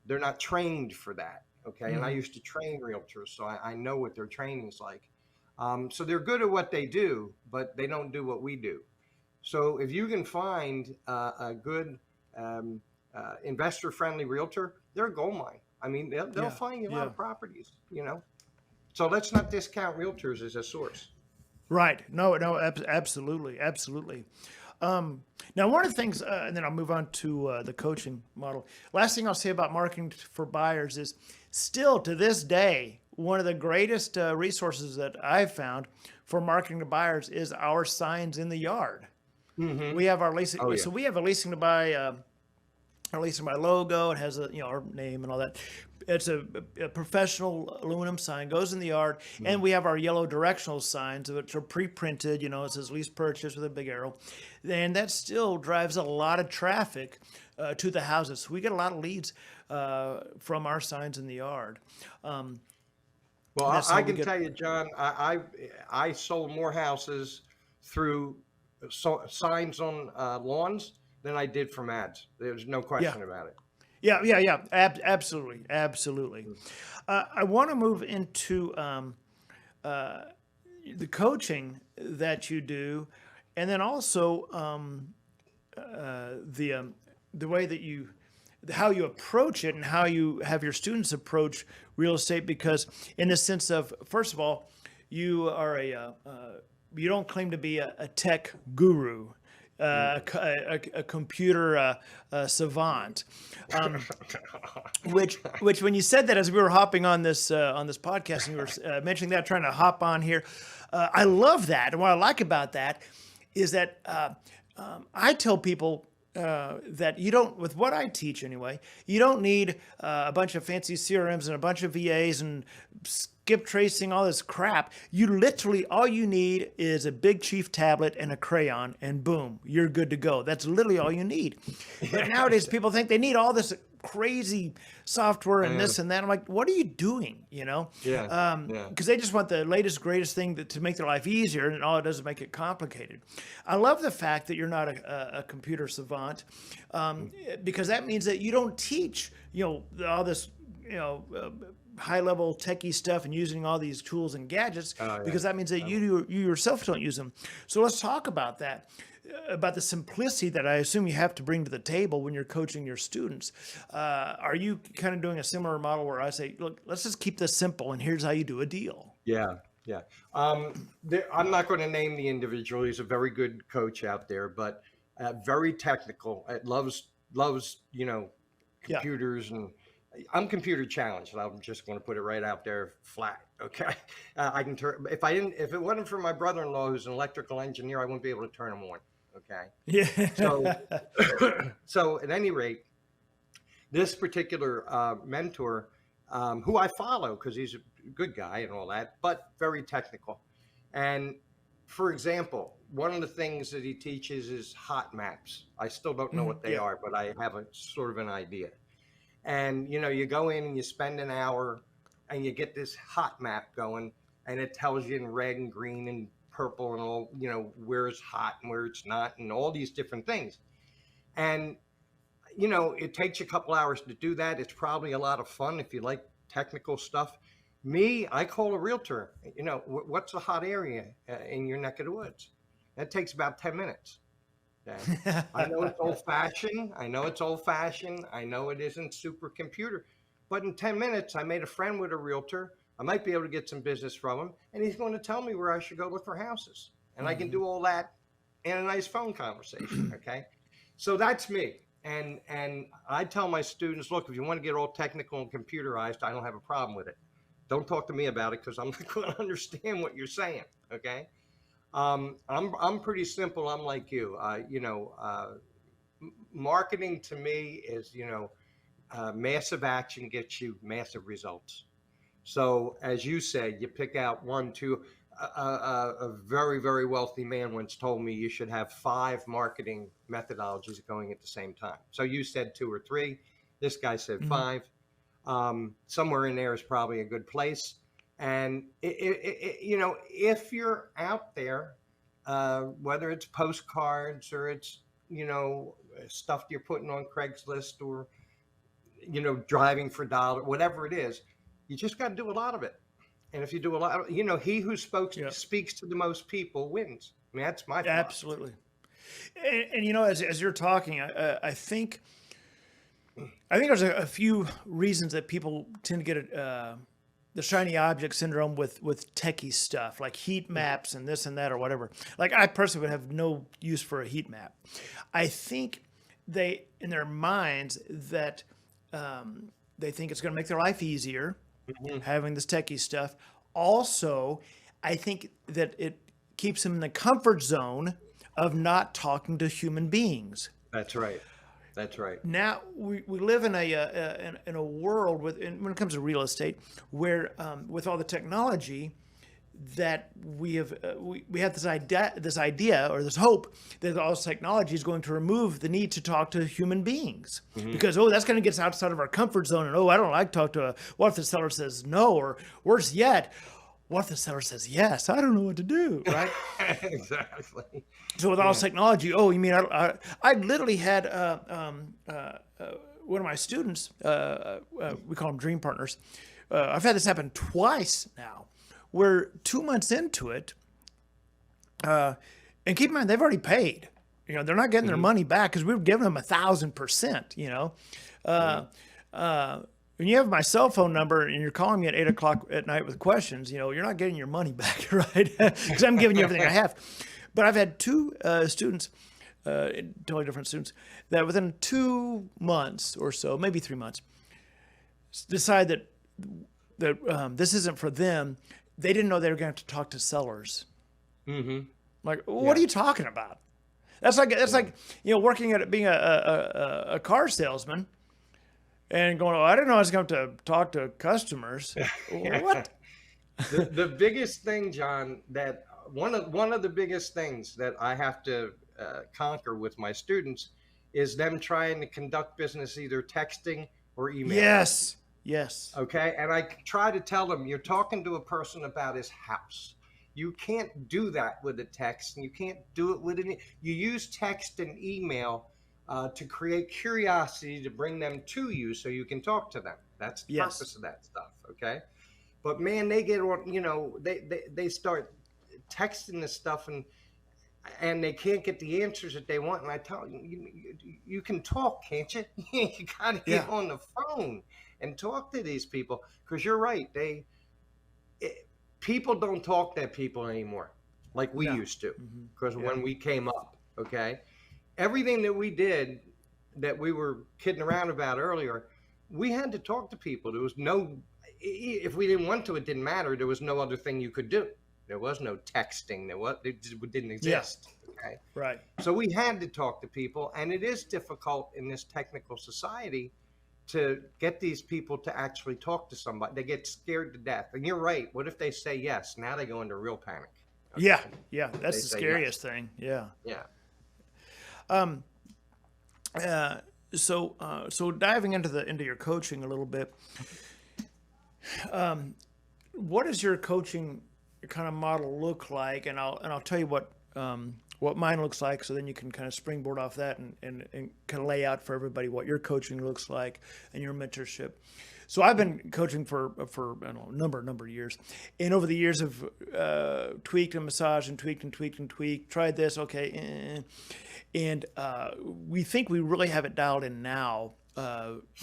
They're not trained for that. Okay. And I used to train realtors, so I know what their training's like. So they're good at what they do, but they don't do what we do. So if you can find a good investor-friendly realtor, they're a gold mine. I mean, they'll find you a lot of properties. So let's not discount realtors as a source. Right. No, absolutely. Absolutely. Now, one of the things, and then I'll move on to the coaching model. Last thing I'll say about marketing for buyers is still to this day, one of the greatest resources that I've found for marketing to buyers is our signs in the yard. We have our leasing. Oh, yeah. So we have a leasing to buy, our leasing to buy logo. It has our name and all that. It's a professional aluminum sign, goes in the yard, and we have our yellow directional signs, which are pre-printed. It says lease purchase with a big arrow, and that still drives a lot of traffic to the houses. So we get a lot of leads from our signs in the yard. Well, I can tell you, John, I sold more houses through signs on lawns than I did from ads. There's no question about it. Yeah. Absolutely. I want to move into the coaching that you do, and then also the way that how you approach it and how you have your students approach real estate. Because in the sense of, first of all, you are you don't claim to be a tech guru. A computer savant, which when you said that as we were hopping on this podcast and you were mentioning that, trying to hop on here, I love that. And what I like about that is that I tell people that you don't, with what I teach anyway, you don't need a bunch of fancy CRMs and a bunch of VAs and skip tracing, all this crap. You literally, all you need is a big chief tablet and a crayon, and boom, you're good to go. That's literally all you need. But nowadays people think they need all this crazy software and this and that. I'm like, what are you doing? Because they just want the latest, greatest thing to make their life easier, and all it does is make it complicated. I love the fact that you're not a computer savant, because that means that you don't teach, all this, high-level techie stuff and using all these tools and gadgets, because that means that you yourself don't use them. So let's talk about that, about the simplicity that I assume you have to bring to the table when you're coaching your students. Are you kind of doing a similar model where I say, look, let's just keep this simple, and here's how you do a deal? Yeah. I'm not going to name the individual. He's a very good coach out there, but very technical. Loves computers, and I'm computer challenged. I'm just going to put it right out there flat. Okay. I can turn, if it wasn't for my brother-in-law, who's an electrical engineer, I wouldn't be able to turn them on. Okay. Yeah. So at any rate, this particular mentor, who I follow because he's a good guy and all that, but very technical. And for example, one of the things that he teaches is hot maps. I still don't know what they are, but I have a sort of an idea. And, you go in and you spend an hour and you get this hot map going, and it tells you in red and green and purple and all, where it's hot and where it's not, and all these different things. And, it takes you a couple hours to do that. It's probably a lot of fun if you like technical stuff. Me, I call a realtor, what's a hot area in your neck of the woods? That takes about 10 minutes. Okay. I know it's old fashioned. I know it isn't super computer, but in 10 minutes, I made a friend with a realtor. I might be able to get some business from him, and he's going to tell me where I should go look for houses. And I can do all that in a nice phone conversation. Okay. So that's me. And I tell my students, look, if you want to get all technical and computerized, I don't have a problem with it. Don't talk to me about it because I'm not going to understand what you're saying. Okay. I'm pretty simple. I'm like you. Marketing to me is, massive action gets you massive results. So as you said, you pick out one, two. A very, very wealthy man once told me you should have 5 marketing methodologies going at the same time. So you said 2 or 3. This guy said 5. Somewhere in there is probably a good place. And if you're out there, whether it's postcards or it's stuff you're putting on Craigslist or driving for dollar, whatever it is, you just got to do a lot of it. And if you do a lot, he who speaks to the most people wins. I mean, that's my philosophy. Absolutely. And as you're talking, I think there's a few reasons that people tend to get the shiny object syndrome with techie stuff like heat maps and this and that or whatever. Like I personally would have no use for a heat map. I think they, in their minds, that they think it's going to make their life easier having this techie stuff. Also, I think that it keeps them in the comfort zone of not talking to human beings. That's right. That's right. Now we live in a world when it comes to real estate, where with all the technology that we have this idea or this hope that all this technology is going to remove the need to talk to human beings, because that's going to get us outside of our comfort zone, and I don't like to talk to what if the seller says no, or worse yet, what if the seller says yes? I don't know what to do, right? Exactly. So with all this technology, you mean I literally had one of my students, we call them dream partners. I've had this happen twice now. We're 2 months into it, and keep in mind they've already paid. They're not getting their money back because we were giving them 1,000%. When you have my cell phone number and you're calling me at 8:00 at night with questions, you're not getting your money back, right? Because I'm giving you everything I have. But I've had 2 students, totally different students, that within 2 months or so, maybe 3 months, decide that this isn't for them. They didn't know they were going to have to talk to sellers. Like, what are you talking about? That's like working at being a car salesman and going, I didn't know I was going to have to talk to customers. What? The biggest thing, John, that one of the biggest things that I have to conquer with my students is them trying to conduct business either texting or email. Yes. Okay. And I try to tell them, you're talking to a person about his house. You can't do that with a text, and you can't do it with you use text and email to create curiosity to bring them to you so you can talk to them. That's the purpose of that stuff. Okay. But man, they get on, they start texting this stuff and they can't get the answers that they want. And I tell them, you can talk, can't you? You got to get on the phone and talk to these people, because you're right. People don't talk to people anymore like we used to, because when we came up, okay, everything that we did that we were kidding around about earlier, we had to talk to people. There was no, if we didn't want to, it didn't matter. There was no other thing you could do. There was no texting. It didn't exist. Okay. Right. So we had to talk to people, and it is difficult in this technical society to get these people to actually talk to somebody. They get scared to death. And you're right. What if they say yes? Now they go into real panic. Okay? Yeah. That's the scariest thing. Yeah. So diving into your coaching a little bit, what does your coaching kind of model look like? And I'll tell you what mine looks like, so then you can kind of springboard off that and kind of lay out for everybody what your coaching looks like and your mentorship. So I've been coaching for I don't know, a number of years, and over the years have tweaked and massaged and tweaked, tried this, okay, and we think we really have it dialed in now,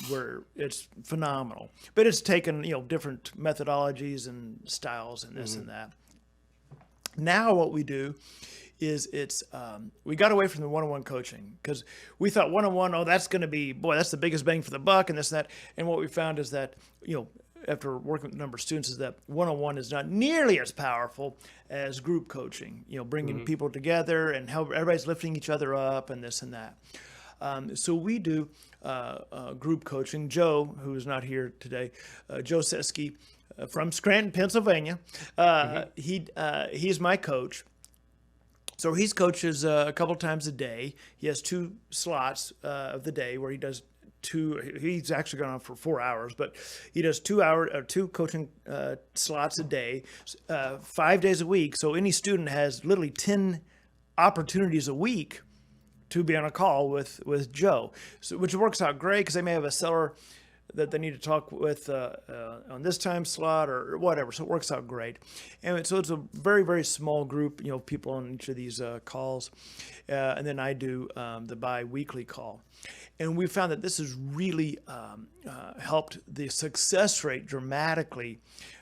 where it's phenomenal. But it's taken different methodologies and styles and this and that. Now what we do is we got away from the one-on-one coaching, because we thought one-on-one, that's going to be, that's the biggest bang for the buck and this and that. And what we found is that, after working with a number of students is that one-on-one is not nearly as powerful as group coaching. Bringing people together and how everybody's lifting each other up and this and that. So we do group coaching. Joe, who is not here today, Joe Seski from Scranton, Pennsylvania, he's my coach. So he coaches a couple times a day. He has 2 slots of the day where he does 2. He's actually gone on for 4 hours, but he does 2 coaching slots a day, 5 days a week. So any student has literally 10 opportunities a week to be on a call with Joe, which works out great because they may have a seller that they need to talk with on this time slot or whatever. So it works out great. And so it's a very, very small group, people on each of these calls. And then I do the bi-weekly call. And we found that this has really helped the success rate dramatically.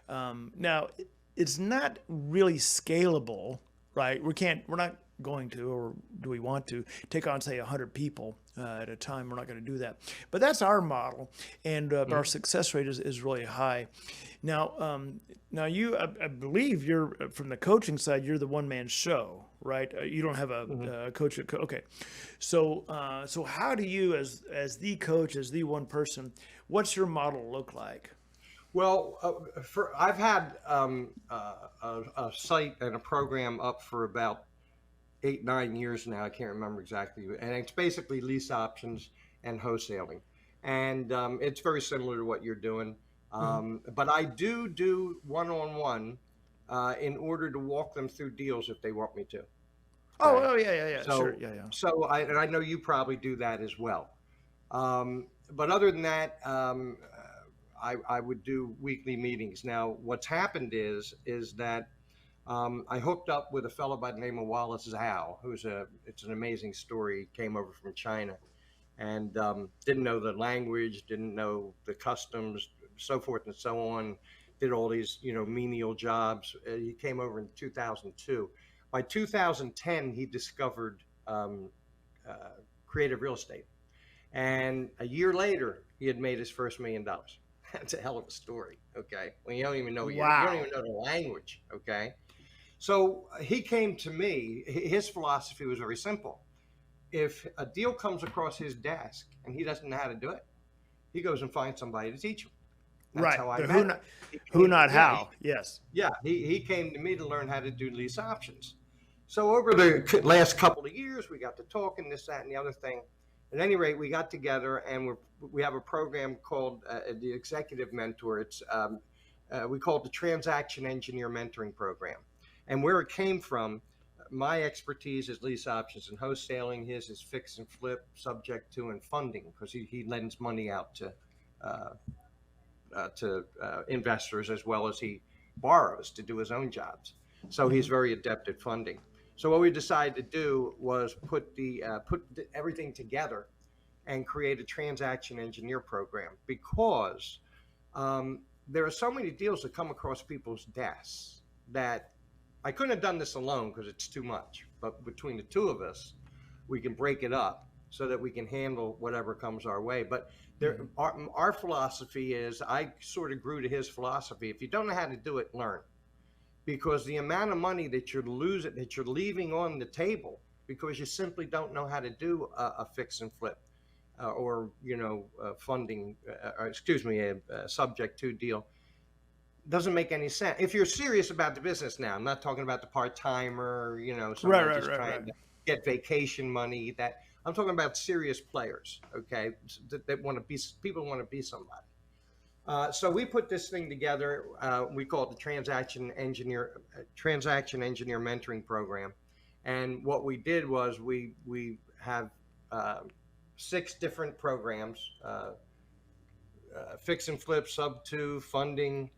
Now, it's not really scalable, right? We're not going to, or do we want to, take on, say, 100 people at a time. We're not going to do that. But that's our model, and our success rate is really high. Now, you, I believe you're, from the coaching side, you're the one-man show, right? You don't have a coach. Okay. So how do you, as the coach, as the one person, what's your model look like? Well, I've had a site and a program up for about 8-9 years now. I can't remember exactly, and it's basically lease options and wholesaling, and it's very similar to what you're doing. But I do one-on-one in order to walk them through deals if they want me to. Oh yeah, So, sure, yeah. So I know you probably do that as well. But other than that, I would do weekly meetings. Now, what's happened is that I hooked up with a fellow by the name of Wallace Zhao, it's an amazing story. He came over from China and didn't know the language, didn't know the customs, so forth and so on, did all these, menial jobs. He came over in 2002. By 2010, he discovered creative real estate. And a year later, he had made his first $1 million. That's a hell of a story, okay? When you don't even know, you don't even know the language, okay? So he came to me. His philosophy was very simple. If a deal comes across his desk and he doesn't know how to do it, he goes and finds somebody to teach him. That's how I met him. Who, not how. Yes. Yeah, he came to me to learn how to do lease options. So over the last couple of years, we got to talking, this, that, and the other thing. At any rate, we got together and we have a program called the Executive Mentor. It's we call it the Transaction Engineer Mentoring Program. And where it came from, my expertise is lease options and wholesaling. His is fix and flip, subject to and funding, because he lends money out to investors as well as he borrows to do his own jobs. So he's very adept at funding. So what we decided to do was put everything together and create a transaction engineer program, because there are so many deals that come across people's desks that I couldn't have done this alone because it's too much. But between the two of us, we can break it up so that we can handle whatever comes our way. But our philosophy is, I sort of grew to his philosophy. If you don't know how to do it, learn. Because the amount of money that you're leaving on the table because you simply don't know how to do a fix and flip or funding, a subject to deal, doesn't make any sense. If you're serious about the business now, I'm not talking about the part-timer, somebody just trying to get vacation money. That I'm talking about serious players, okay, that want to be, people want to be somebody. So we put this thing together. We call it the Transaction Engineer Mentoring Program. And what we did was we have 6 different programs: fix and flip, sub 2, funding,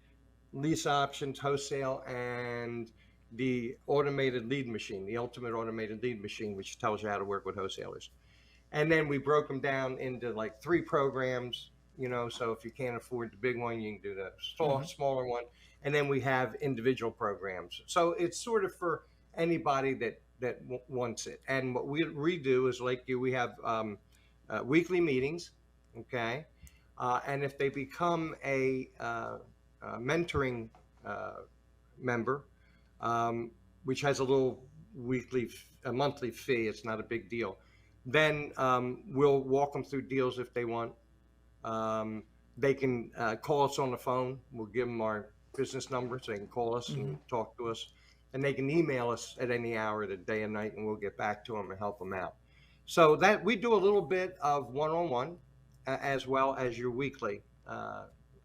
lease options, wholesale, and the automated lead machine, the ultimate automated lead machine, which tells you how to work with wholesalers. And then we broke them down into like 3 programs. So if you can't afford the big one, you can do the smaller one. And then we have individual programs. So it's sort of for anybody that wants it. And what we do is, like we have weekly meetings, okay? And if they become a mentoring member, which has a little a monthly fee. It's not a big deal. Then we'll walk them through deals if they want. They can call us on the phone. We'll give them our business number so they can call us and talk to us. And they can email us at any hour of the day and night, and we'll get back to them and help them out. So that we do a little bit of one-on-one as well as your weekly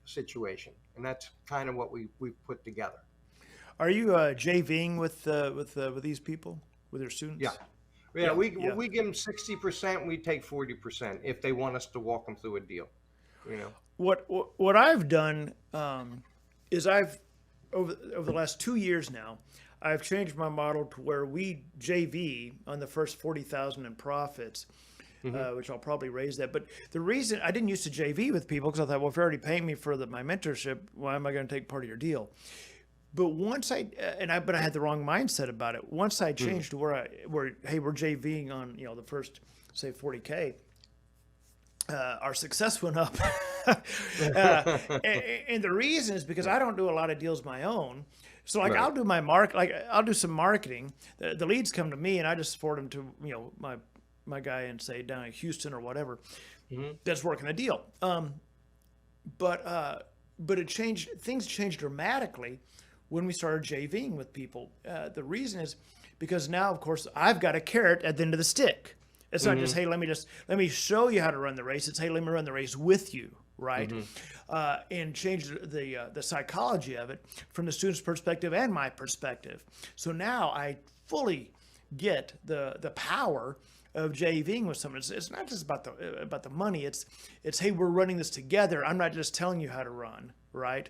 situation. And that's kind of what we put together. Are you JVing with these people, with their students? Yeah. We give them 60%. We take 40% if they want us to walk them through a deal. You know, what I've done is I've over the last 2 years now, I've changed my model to where we JV on the first 40,000 in profits, which I'll probably raise that. But the reason I didn't used to JV with people because I thought, well, if you're already paying me for my mentorship, why am I going to take part of your deal? But once I had the wrong mindset about it. Once I changed to where hey, we're JVing on the first say 40K. Our success went up. And the reason is because I don't do a lot of deals my own. So like I'll do I'll do some marketing. The leads come to me and I just forward them to my guy in say down in Houston or whatever that's working a deal. But things changed dramatically when we started JVing with people. The reason is because now of course I've got a carrot at the end of the stick. It's not just, hey, let me show you how to run the race. It's, hey, let me run the race with you, right? And change the psychology of it from the student's perspective and my perspective. So now I fully get the power of JVing with someone. It's not just about the money. It's hey, we're running this together. I'm not just telling you how to run, right?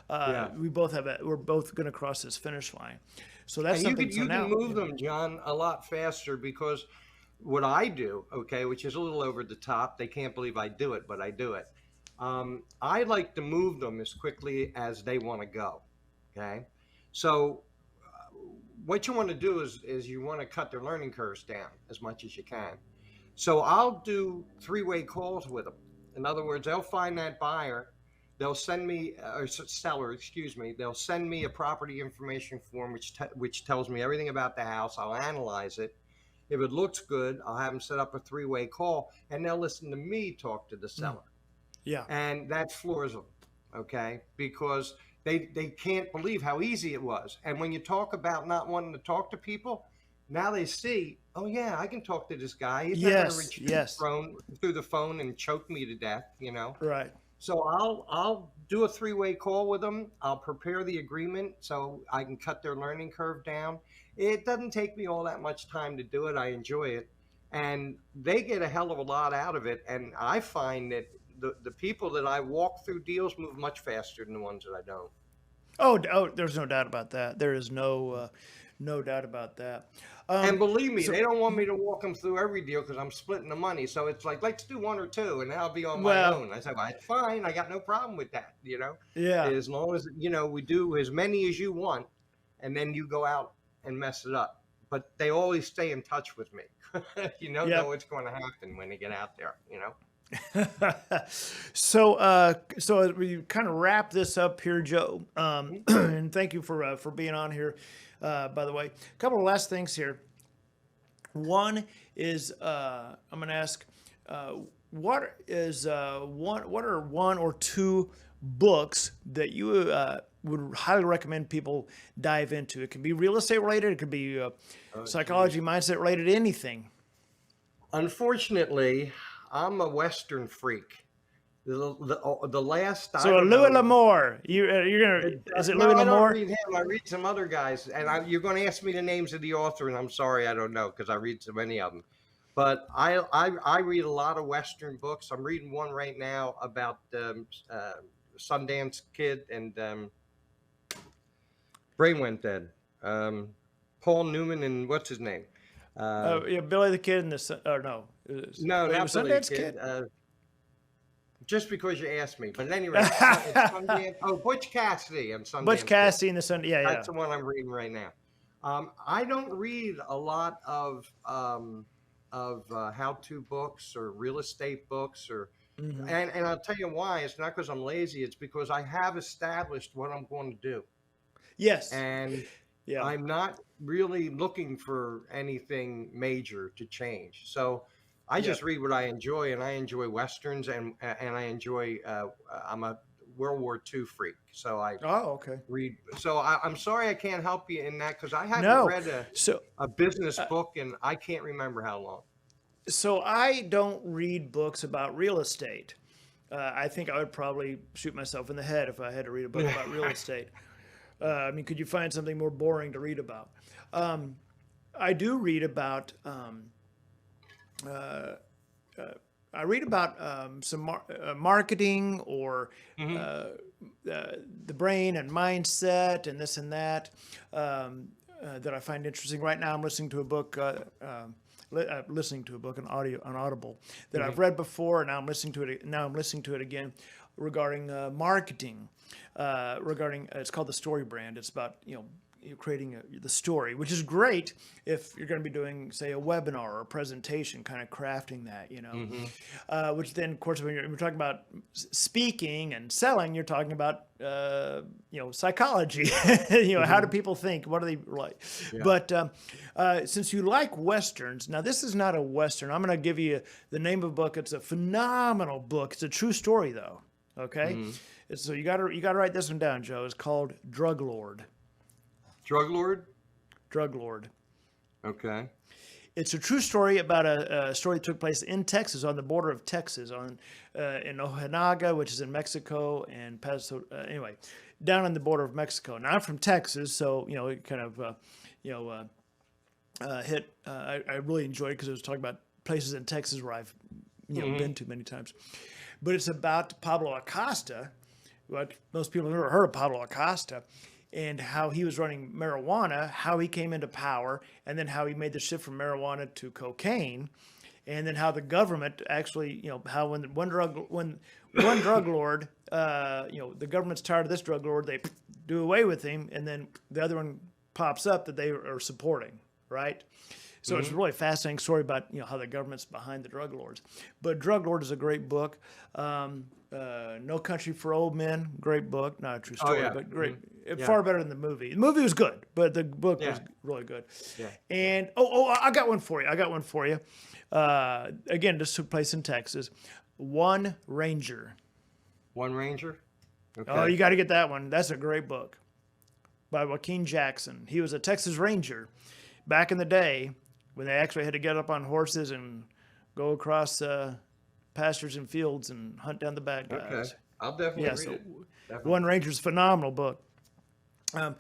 We're both going to cross this finish line. So that's something. You can move them, John, a lot faster because what I do, okay, which is a little over the top. They can't believe I do it, but I do it. I like to move them as quickly as they want to go, okay? So what you want to do is you want to cut their learning curves down as much as you can. So I'll do three-way calls with them. In other words, they'll find that buyer. They'll send me, or seller, excuse me. They'll send me a property information form, which tells me everything about the house. I'll analyze it. If it looks good, I'll have them set up a three-way call, and they'll listen to me talk to the seller. Yeah. And that floors them, okay? Because they can't believe how easy it was. And when you talk about not wanting to talk to people, now they see, oh, yeah, I can talk to this guy. He's not going to reach through the phone and choke me to death, Right. So I'll do a three-way call with them. I'll prepare the agreement so I can cut their learning curve down. It doesn't take me all that much time to do it. I enjoy it. And they get a hell of a lot out of it. And I find that the people that I walk through deals move much faster than the ones that I don't. Oh, there's no doubt about that. There is no doubt about that. And believe me, they don't want me to walk them through every deal because I'm splitting the money. So it's like, let's do one or two, and then I'll be on my own. I said, well, it's fine. I got no problem with that, Yeah. As long as, we do as many as you want, and then you go out and mess it up. But they always stay in touch with me. Know what's going to happen when they get out there, So as we kind of wrap this up here, Joe, and thank you for being on here. By the way, a couple of last things here. One is I'm going to ask, what are one or two books that you would highly recommend people dive into? It could be real estate related. It could be psychology, mindset related, anything. Unfortunately, I'm a Western freak. The last. So Louis L'Amour, you're gonna? Is it Louis L'Amour? I don't read him. I read some other guys, and you're going to ask me the names of the author, and I'm sorry, I don't know because I read so many of them. But I read a lot of Western books. I'm reading one right now about Sundance Kid and brain went dead. Paul Newman and what's his name? Billy the Kid and the no, not Billy the Kid. Just because you asked me, but anyway, it's Sundance. Oh, Butch Cassidy and Sundance. Butch Cassidy and the Sundance. Yeah, that's the one I'm reading right now. I don't read a lot of how-to books or real estate books or And I'll tell you why. It's not because I'm lazy. It's because I have established what I'm going to do. Yes. And Yeah. I'm not really looking for anything major to change. So I just read what I enjoy, and I enjoy Westerns, and I enjoy, I'm a World War II freak. So I read. So I'm sorry I can't help you in that, because I haven't read a business book, and I can't remember how long. So I don't read books about real estate. I think I would probably shoot myself in the head if I had to read a book about real estate. I mean, could you find something more boring to read about? I do read about. I read about some marketing, or the brain and mindset and this and that that I find interesting. Right now, I'm listening to a book. Listening to a book on Audible that I've read before, and now I'm listening to it. Now I'm listening to it again regarding marketing. Regarding it's called The Story Brand. It's about you're creating the story, which is great if you're going to be doing, say, a webinar or a presentation, kind of crafting that, which then, of course, when we're talking about speaking and selling, you're talking about, psychology, how do people think? What do they like? Yeah. But since you like Westerns, now this is not a Western. I'm going to give you the name of a book. It's a phenomenal book. It's a true story, though. Okay. So you got to write this one down, Joe. It's called Drug Lord. Drug Lord? Drug Lord. Okay. It's a true story about a story that took place in Texas, on the border of Texas, in Ojinaga, which is in Mexico, and Paso. Anyway, down on the border of Mexico. Now I'm from Texas, so it kind of hit. I really enjoyed it because it was talking about places in Texas where I've been to many times. But it's about Pablo Acosta. What most people have never heard of Pablo Acosta. And how he was running marijuana, how he came into power, and then how he made the shift from marijuana to cocaine, and then how the government actually, how when one drug lord, the government's tired of this drug lord, they do away with him, and then the other one pops up that they are supporting, right? So it's a really fascinating story about how the government's behind the drug lords. But Drug Lord is a great book. No Country for Old Men, great book. Not a true story, but great. Far better than the movie. The movie was good, but the book was really good. Yeah. And I got one for you. Again, this took place in Texas. One Ranger. One Ranger? Okay. Oh, you got to get that one. That's a great book by Joaquin Jackson. He was a Texas Ranger back in the day when they actually had to get up on horses and go across pastures and fields and hunt down the bad guys. Okay. I'll definitely read it. Definitely. One Ranger's a phenomenal book. All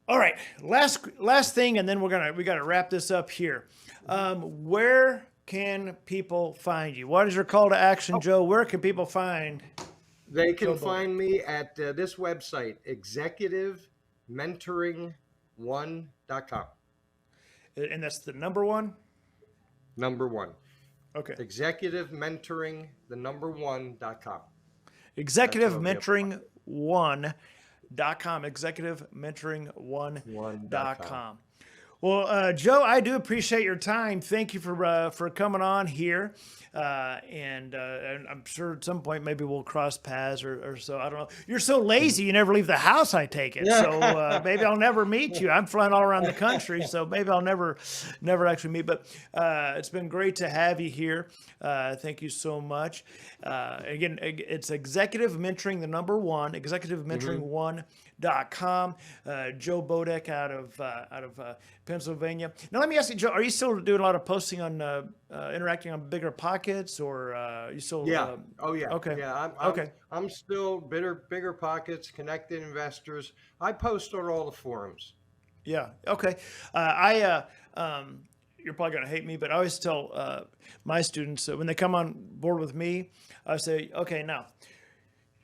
right, last thing, and then we got to wrap this up here. Where can people find you? What is your call to action, Joe? Where can people find? They can find me at this website, executivementoring1.com. And that's the number one? Number one. Okay. Executivementoring, the number 1.com. Executivementoring1.com. Executivementoring1.com. Well, Joe, I do appreciate your time. Thank you for coming on here. And I'm sure at some point maybe we'll cross paths or so. I don't know. You're so lazy you never leave the house, I take it. So maybe I'll never meet you. I'm flying all around the country, so maybe I'll never actually meet. But it's been great to have you here. Thank you so much. Again, it's Executive Mentoring, the number 1, executivementoring1.com. Joe Bodek out of Pennsylvania. Now let me ask you, Joe, are you still doing a lot of posting on interacting on Bigger Pockets, or you still? Yeah. Okay. Yeah. I'm still Bigger Pockets, Connected Investors. I post on all the forums. Yeah. Okay. You're probably going to hate me, but I always tell my students when they come on board with me, I say, okay, now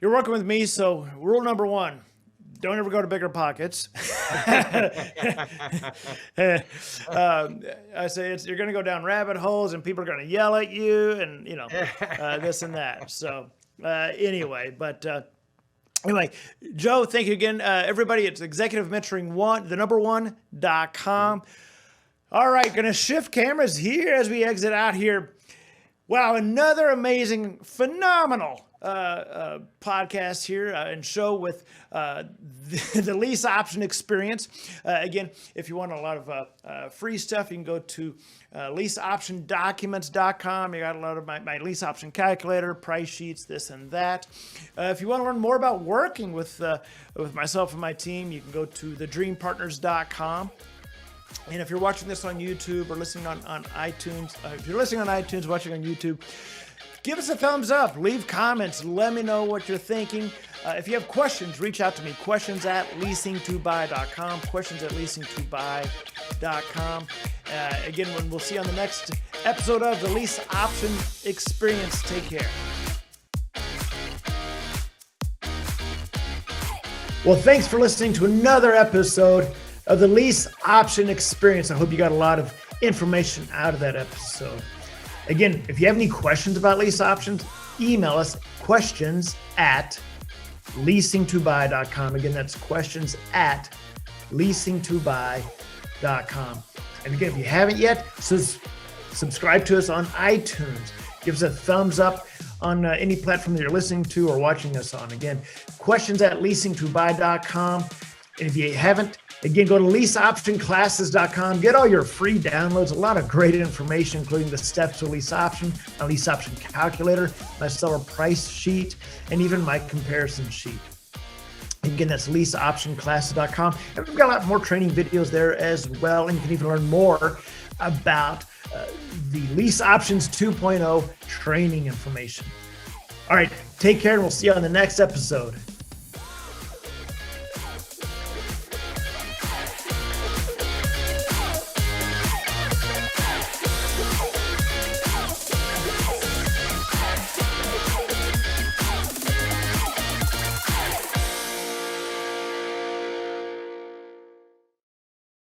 you're working with me, so rule number 1. Don't ever go to Bigger Pockets. I say you're going to go down rabbit holes, and people are going to yell at you, and this and that. So anyway, Joe, thank you again, everybody. It's Executive Mentoring 1, the number 1.com. All right, going to shift cameras here as we exit out here. Wow, another amazing, phenomenal podcast here and show with the lease option experience. Again, if you want a lot of free stuff, you can go to leaseoptiondocuments.com. You got a lot of my lease option calculator, price sheets, this and that. If you want to learn more about working with myself and my team, you can go to thedreampartners.com. And if you're watching this on YouTube or listening on iTunes, if you're listening on iTunes, watching on YouTube, give us a thumbs up, leave comments, let me know what you're thinking. If you have questions, reach out to me, questions@leasingtobuy.com, questions@leasingtobuy.com. Again, we'll see you on the next episode of the Lease Option Experience. Take care. Well, thanks for listening to another episode of the Lease Option Experience. I hope you got a lot of information out of that episode. Again, if you have any questions about lease options, email us questions@leasingtobuy.com. Again, that's questions@leasingtobuy.com. And again, if you haven't yet, subscribe to us on iTunes. Give us a thumbs up on any platform that you're listening to or watching us on. Again, questions@leasingtobuy.com. And if you haven't, again, go to leaseoptionclasses.com. Get all your free downloads, a lot of great information, including the steps to lease option, my lease option calculator, my seller price sheet, and even my comparison sheet. Again, that's leaseoptionclasses.com. And we've got a lot more training videos there as well. And you can even learn more about the Lease Options 2.0 training information. All right, take care, and we'll see you on the next episode.